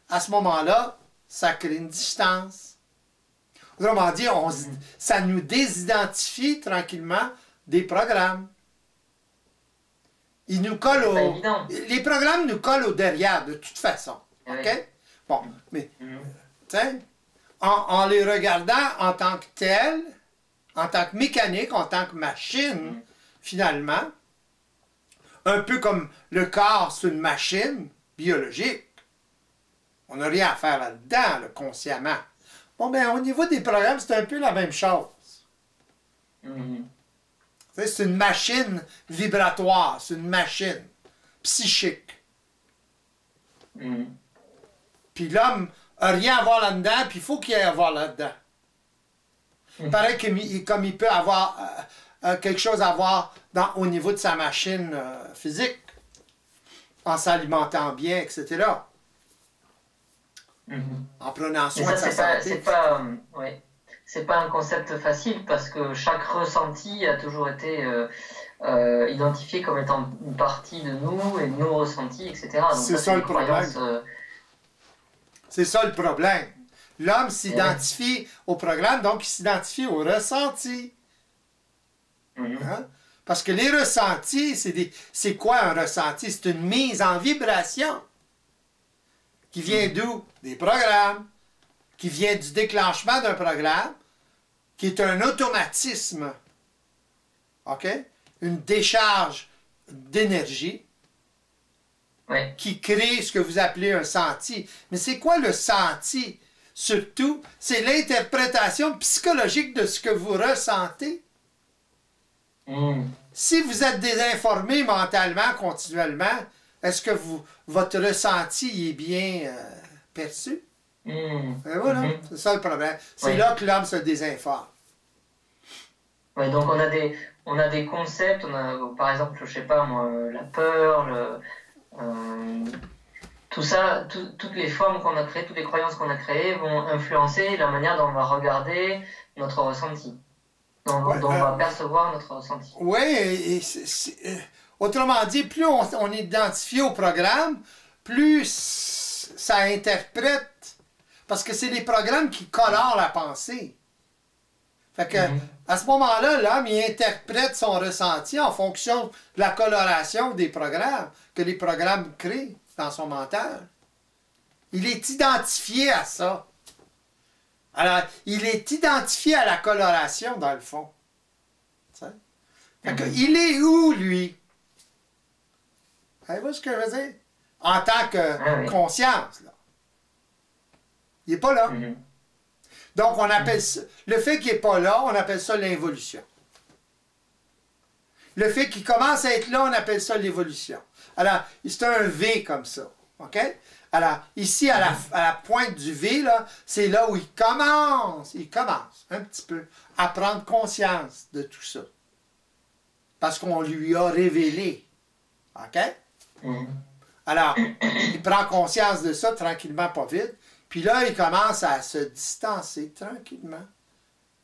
S2: à ce moment-là, ça crée une distance. Autrement dit, ça nous désidentifie tranquillement des programmes. Ils nous collent
S1: C'est pas évident.
S2: Les programmes nous collent au derrière, de toute façon.
S1: Oui.
S2: OK? Bon, mais, tu sais, en les regardant en tant que tels, en tant que mécanique, en tant que machine, finalement, un peu comme le corps, c'est une machine biologique. On n'a rien à faire là-dedans, là, consciemment. Bon, bien, au niveau des programmes, c'est un peu la même chose. C'est une machine vibratoire, c'est une machine psychique. Puis l'homme n'a rien à voir là-dedans, puis il faut qu'il y ait à voir là-dedans. Pareil comme il peut avoir quelque chose à voir au niveau de sa machine physique, en s'alimentant bien, etc. En prenant soin de sa santé.
S1: C'est pas un concept facile parce que chaque ressenti a toujours été identifié comme étant une partie de nous et nos ressentis, etc.
S2: C'est ça le problème. C'est ça le problème. L'homme s'identifie au programme, donc il s'identifie au ressenti. Hein? Parce que les ressentis, c'est quoi un ressenti? C'est une mise en vibration qui vient d'où? Des programmes, qui vient du déclenchement d'un programme, qui est un automatisme, OK? Une décharge d'énergie qui crée ce que vous appelez un senti. Mais c'est quoi le senti? Surtout, c'est l'interprétation psychologique de ce que vous ressentez. Si vous êtes désinformé mentalement, continuellement, est-ce que votre ressenti est bien perçu? Et voilà, c'est ça le problème. C'est là que l'homme se désinforme.
S1: Oui, donc on a des concepts, par exemple, je sais pas moi, la peur, tout ça, toutes les formes qu'on a créées, toutes les croyances qu'on a créées vont influencer la manière dont on va regarder notre ressenti, dont on va percevoir notre ressenti.
S2: Oui, autrement dit, plus on est identifié au programme, plus ça interprète, parce que c'est les programmes qui colorent la pensée. Fait que, à ce moment-là, l'homme, il interprète son ressenti en fonction de la coloration des programmes que les programmes créent dans son mental. Il est identifié à ça. Alors, il est identifié à la coloration, dans le fond. Fait que, il est où, lui? Vous voyez ce que je veux dire? En tant que conscience, là. Il n'est pas là. Donc, on appelle ça, le fait qu'il n'est pas là, on appelle ça l'involution. Le fait qu'il commence à être là, on appelle ça l'évolution. Alors, c'est un V comme ça. OK? Alors, ici, à la pointe du V, là, c'est là où il commence un petit peu à prendre conscience de tout ça. Parce qu'on lui a révélé. OK? Alors, il prend conscience de ça tranquillement, pas vite. Puis là, il commence à se distancer tranquillement.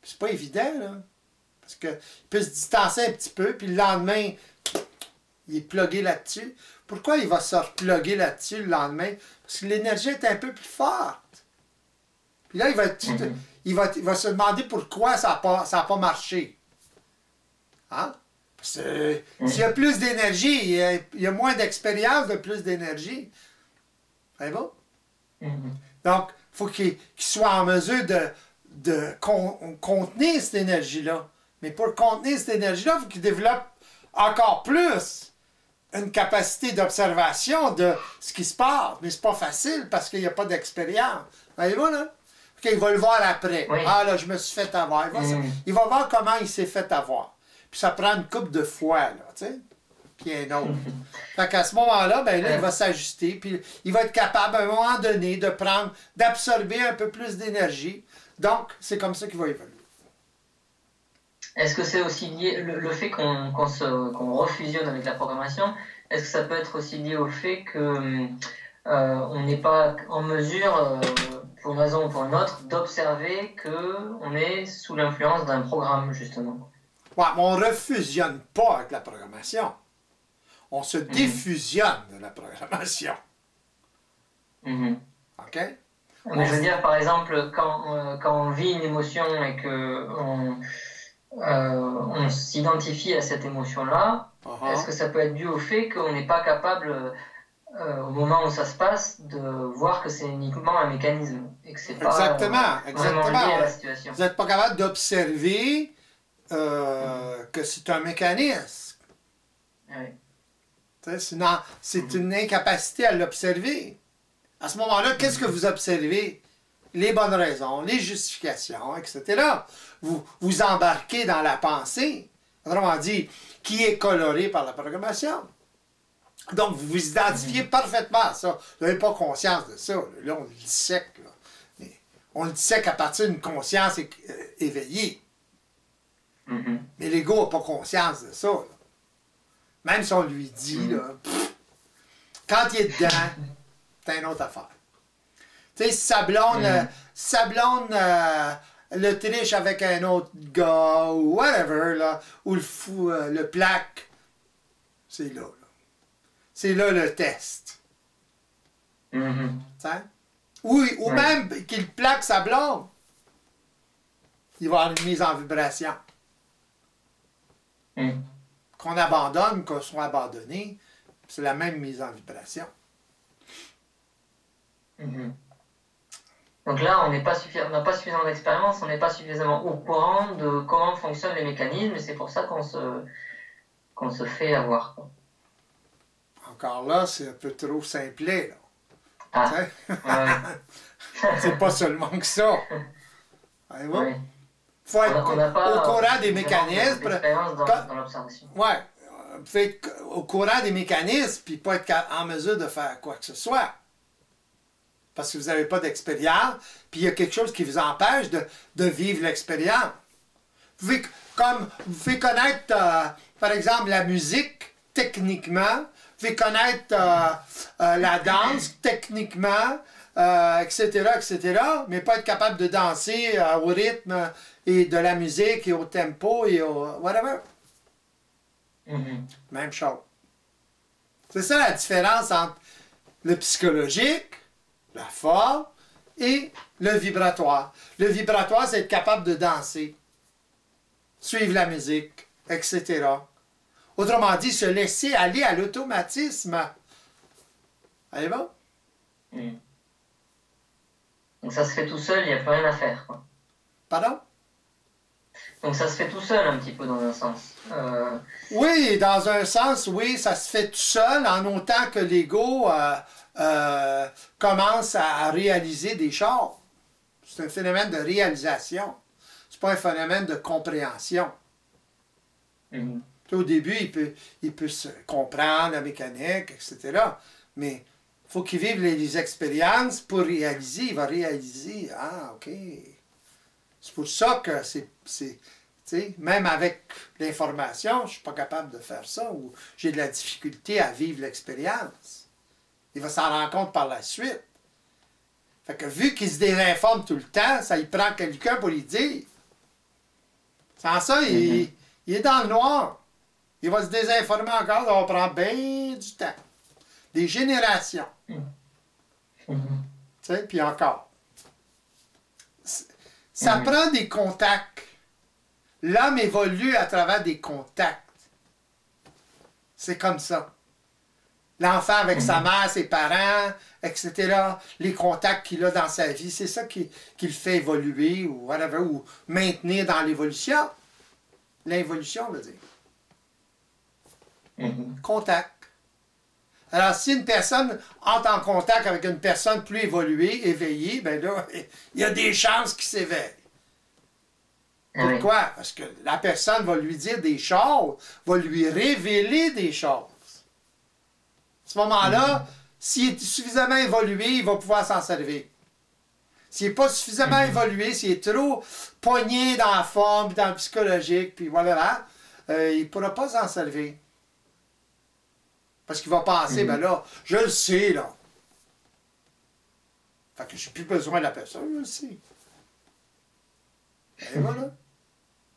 S2: C'est pas évident, là. Parce qu'il peut se distancer un petit peu, puis le lendemain, il est plugué là-dessus. Pourquoi il va se repluguer là-dessus le lendemain? Parce que l'énergie est un peu plus forte. Puis là, il va se demander pourquoi ça n'a pas marché. Hein? Parce que s'il y a plus d'énergie, il y a moins d'expérience de plus d'énergie. C'est bon? Donc, il faut qu'il soit en mesure de contenir cette énergie-là. Mais pour contenir cette énergie-là, il faut qu'il développe encore plus une capacité d'observation de ce qui se passe. Mais c'est pas facile parce qu'il n'y a pas d'expérience. Voyez-vous, là? Okay, il va le voir après. Oui. Ah, là, je me suis fait avoir. Il va voir comment il s'est fait avoir. Puis ça prend une couple de fois, là, tu sais. Puis un autre. Fait qu'à ce moment-là, ben là, il va s'ajuster, puis il va être capable, à un moment donné, d'absorber un peu plus d'énergie. Donc, c'est comme ça qu'il va évoluer.
S1: Est-ce que c'est aussi lié, le fait qu'on refusionne avec la programmation, est-ce que ça peut être aussi lié au fait que on n'est pas en mesure, pour une raison ou pour une autre, d'observer qu'on est sous l'influence d'un programme, justement?
S2: Ouais, mais on ne refusionne pas avec la programmation. On se défusionne de la programmation. OK?
S1: Mais je veux dire, par exemple, quand on vit une émotion et que on s'identifie à cette émotion-là, est-ce que ça peut être dû au fait qu'on n'est pas capable, au moment où ça se passe, de voir que c'est uniquement un mécanisme et que c'est pas vraiment lié à la situation.
S2: Vous n'êtes pas capable d'observer que c'est un mécanisme.
S1: Oui.
S2: C'est une incapacité à l'observer. À ce moment-là, qu'est-ce que vous observez? Les bonnes raisons, les justifications, etc. Vous embarquez dans la pensée, autrement dit, qui est colorée par la programmation. Donc, vous vous identifiez parfaitement à ça. Vous n'avez pas conscience de ça. Là, on le dissèque. Là. Mais on le dissèque à partir d'une conscience éveillée. Mais l'ego n'a pas conscience de ça. Là. Même si on lui dit, là, quand il est dedans, c'est une autre affaire. Tu sais, si sa blonde le triche avec un autre gars, ou whatever, là, ou le fou, le plaque, c'est là. C'est là le test. Ou même qu'il plaque sa blonde, il va avoir une mise en vibration. Qu'on abandonne, qu'on soit abandonné, c'est la même mise en vibration.
S1: Donc là, on n'a pas suffisamment d'expérience, on n'est pas suffisamment au courant de comment fonctionnent les mécanismes, et c'est pour ça qu'on se fait avoir.
S2: Encore là, c'est un peu trop simplet. Là.
S1: Ah,
S2: c'est pas seulement que ça.
S1: Oui.
S2: Faut être au courant des mécanismes.
S1: Dans l'observation.
S2: Ouais. Faut être au courant des mécanismes, puis pas être en mesure de faire quoi que ce soit. Parce que vous n'avez pas d'expérience, puis il y a quelque chose qui vous empêche de vivre l'expérience. Vous pouvez connaître, par exemple, la musique, techniquement. Vous pouvez connaître la danse, techniquement, etc., mais pas être capable de danser au rythme et de la musique et au tempo et au whatever. Même chose. C'est ça la différence entre le psychologique, la forme, et le vibratoire. Le vibratoire, c'est être capable de danser, suivre la musique, etc. Autrement dit, se laisser aller à l'automatisme. Allez bon?
S1: Donc ça se fait tout seul, il n'y a plus rien à faire. Quoi.
S2: Pardon?
S1: Donc ça se fait tout seul un petit peu dans un sens.
S2: Oui, dans un sens, oui, ça se fait tout seul en autant que l'ego commence à réaliser des choses. C'est un phénomène de réalisation. C'est pas un phénomène de compréhension. Au début, il peut se comprendre la mécanique, etc. Mais il faut qu'il vive les expériences pour réaliser. Il va réaliser, ah, OK. C'est pour ça que même avec l'information, je ne suis pas capable de faire ça, ou j'ai de la difficulté à vivre l'expérience. Il va s'en rendre compte par la suite. Fait que vu qu'il se désinforme tout le temps, ça il prend quelqu'un pour lui dire. Sans ça, il est dans le noir. Il va se désinformer encore, ça va prendre bien du temps. Des générations. Tu sais, puis encore. Ça prend des contacts. L'homme évolue à travers des contacts. C'est comme ça. L'enfant avec sa mère, ses parents, etc. Les contacts qu'il a dans sa vie, c'est ça qui le fait évoluer ou whatever, ou maintenir dans l'évolution. L'involution veut dire. Contact. Alors, si une personne entre en contact avec une personne plus évoluée, éveillée, ben là, il y a des chances qu'il s'éveille. Pourquoi? Parce que la personne va lui dire des choses, va lui révéler des choses. À ce moment-là, s'il est suffisamment évolué, il va pouvoir s'en servir. S'il n'est pas suffisamment évolué, s'il est trop pogné dans la forme, dans le psychologique, puis voilà, il ne pourra pas s'en servir. Parce qu'il va penser, ben là, je le sais, là. Fait que j'ai plus besoin de la personne, je le sais. Et voilà.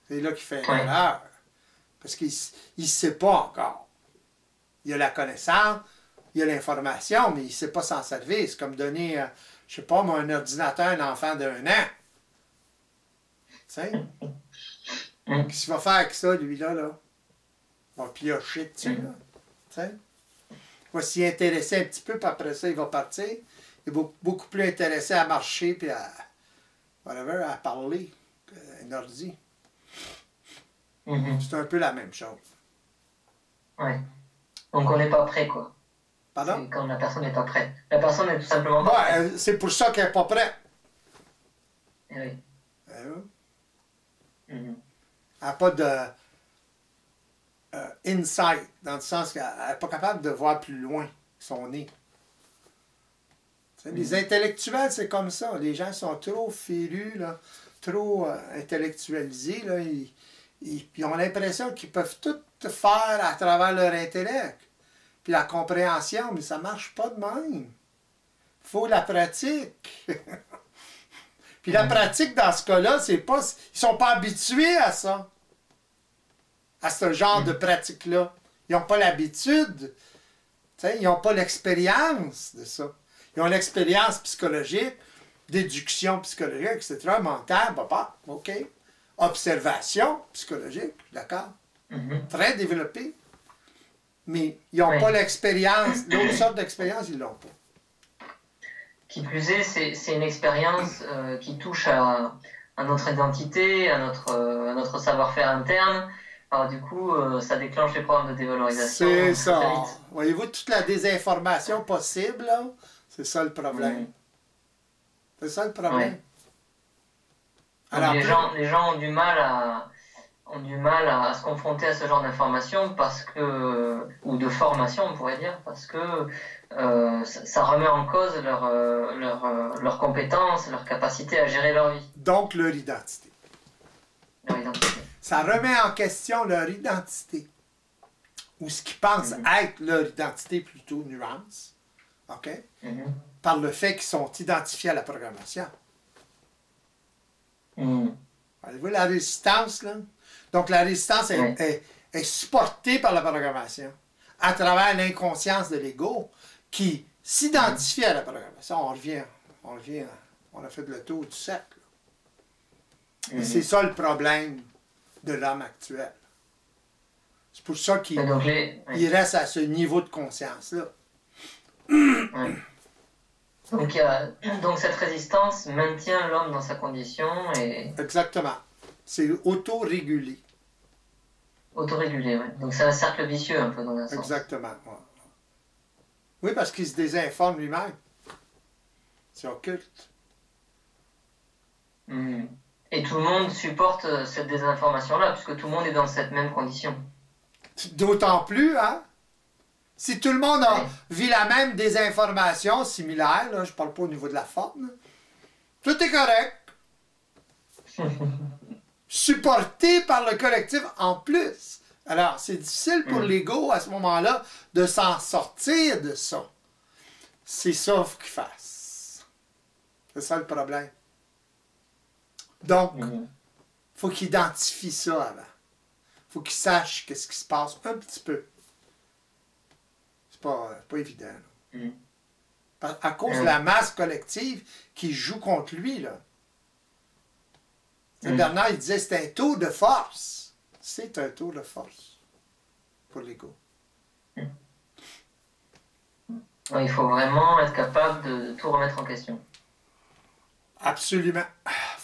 S2: C'est là qu'il fait une erreur. Parce qu'il ne sait pas encore. Il a la connaissance, il a l'information, mais il ne sait pas s'en servir. C'est comme donner, je ne sais pas, moi, un ordinateur à un enfant d'1 an. Tu sais? Qu'est-ce qu'il va faire avec ça, lui-là, là? Il va piocher dessus, là. Tu sais? Il va s'y intéresser un petit peu, puis après ça, il va partir. Il est beaucoup plus intéressé à marcher, puis à, whatever, à parler, qu'un ordi. C'est un peu la même chose.
S1: Ouais. Donc on n'est pas prêt, quoi.
S2: Pardon?
S1: Quand la personne n'est pas prête. La personne n'est tout simplement pas prête.
S2: C'est pour ça qu'elle n'est pas prête.
S1: Eh oui.
S2: Elle n'a pas de insight, dans le sens qu'elle n'est pas capable de voir plus loin son nez. Les intellectuels, c'est comme ça. Les gens sont trop férus, là, trop intellectualisés. Là, ils ont l'impression qu'ils peuvent tout faire à travers leur intellect. Puis la compréhension, mais ça ne marche pas de même. Il faut la pratique. Puis la pratique, dans ce cas-là, c'est pas. Ils ne sont pas habitués à ça. À ce genre de pratique-là. Ils n'ont pas l'habitude. Ils n'ont pas l'expérience de ça. Ils ont l'expérience psychologique, d'éducation psychologique, etc., mentale, papa, OK. Observation psychologique, d'accord. Très développée. Mais ils n'ont pas l'expérience, l'autre sorte d'expérience, ils ne l'ont pas.
S1: Qui plus est, c'est une expérience qui touche à notre identité, à notre savoir-faire interne. Alors du coup, ça déclenche les programmes de dévalorisation.
S2: C'est ça. Voyez-vous, toute la désinformation possible, là, c'est ça le problème. C'est ça le problème.
S1: Alors, les gens ont du mal à se confronter à ce genre d'informations ou de formation, on pourrait dire, parce que ça remet en cause leurs compétences, leur capacité à gérer leur vie.
S2: Donc leur identité.
S1: Leur identité.
S2: Ça remet en question leur identité. Ou ce qu'ils pensent être leur identité plutôt nuance. OK? Par le fait qu'ils sont identifiés à la programmation. Voyez-vous la résistance, là? Donc, la résistance est supportée par la programmation à travers l'inconscience de l'ego qui s'identifie à la programmation. On a fait le tour du cercle. Et c'est ça le problème de l'homme actuel. C'est pour ça qu'il reste à ce niveau de conscience-là.
S1: Donc cette résistance maintient l'homme dans sa condition et...
S2: Exactement. C'est autorégulé.
S1: Autorégulé, oui. Donc c'est un cercle vicieux un peu dans un sens.
S2: Exactement. Ouais. Oui, parce qu'il se désinforme lui-même. C'est occulte.
S1: Et tout le monde supporte cette désinformation-là, puisque tout le monde est dans cette même condition.
S2: D'autant plus, hein? Si tout le monde vit la même désinformation similaire, là, je ne parle pas au niveau de la forme, là, tout est correct. Supporté par le collectif en plus. Alors, c'est difficile pour l'ego à ce moment-là de s'en sortir de ça. C'est ça qu'il fasse. C'est ça le problème. Donc, il faut qu'il identifie ça avant. Il faut qu'il sache qu'est-ce qui se passe un petit peu. C'est pas évident. À cause de la masse collective qui joue contre lui, là. Bernard, il disait c'est un tour de force. C'est un tour de force pour l'ego.
S1: Il faut vraiment être capable de tout remettre en question.
S2: Absolument.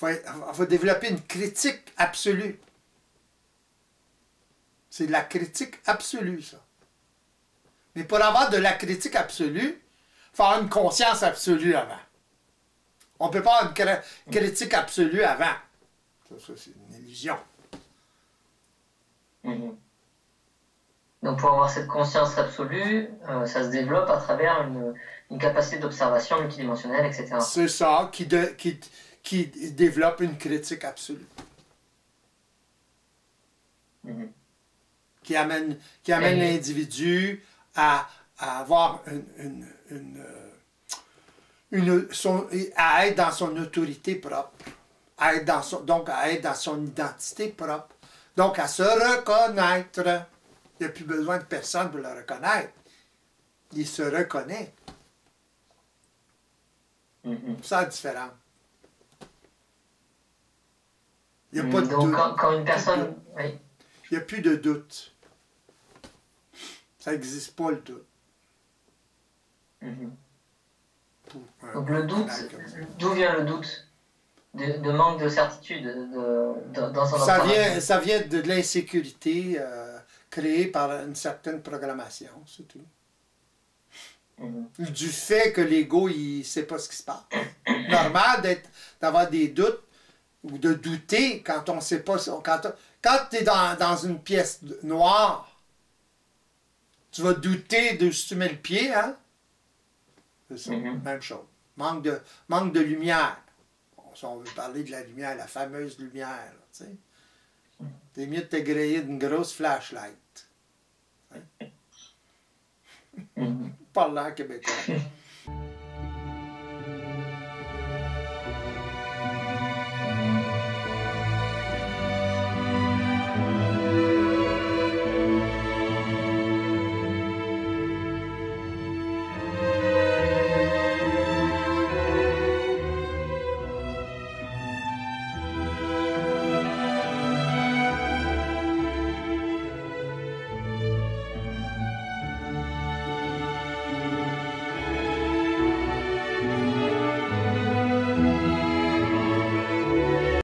S2: Il faut développer une critique absolue. C'est de la critique absolue, ça. Mais pour avoir de la critique absolue, il faut avoir une conscience absolue avant. On ne peut pas avoir une critique absolue avant. Ça c'est une illusion.
S1: Donc pour avoir cette conscience absolue, ça se développe à travers une capacité d'observation multidimensionnelle, etc.
S2: C'est ça, qui développe une critique absolue. Qui amène l'individu à avoir à être dans son autorité propre. Donc à être dans son identité propre. Donc à se reconnaître. Il n'y a plus besoin de personne pour le reconnaître. Il se reconnaît. C'est ça la différence. Il n'y a pas de
S1: Donc,
S2: doute.
S1: quand une personne... Oui.
S2: Il n'y a plus de doute. Ça n'existe pas, le doute.
S1: Donc le doute, d'où vient le doute? De manque de certitude dans son observation.
S2: Ça vient de l'insécurité créée par une certaine programmation, c'est tout. Du fait que l'ego, il ne sait pas ce qui se passe. Normal d'avoir des doutes ou de douter quand on ne sait pas. Quand tu es dans une pièce noire, tu vas douter de si tu mets le pied, hein? C'est ça, même chose. Manque de lumière. Bon, si on veut parler de la lumière, la fameuse lumière, tu sais. T'es mieux de te griller d'une grosse flashlight. Parlant québécois.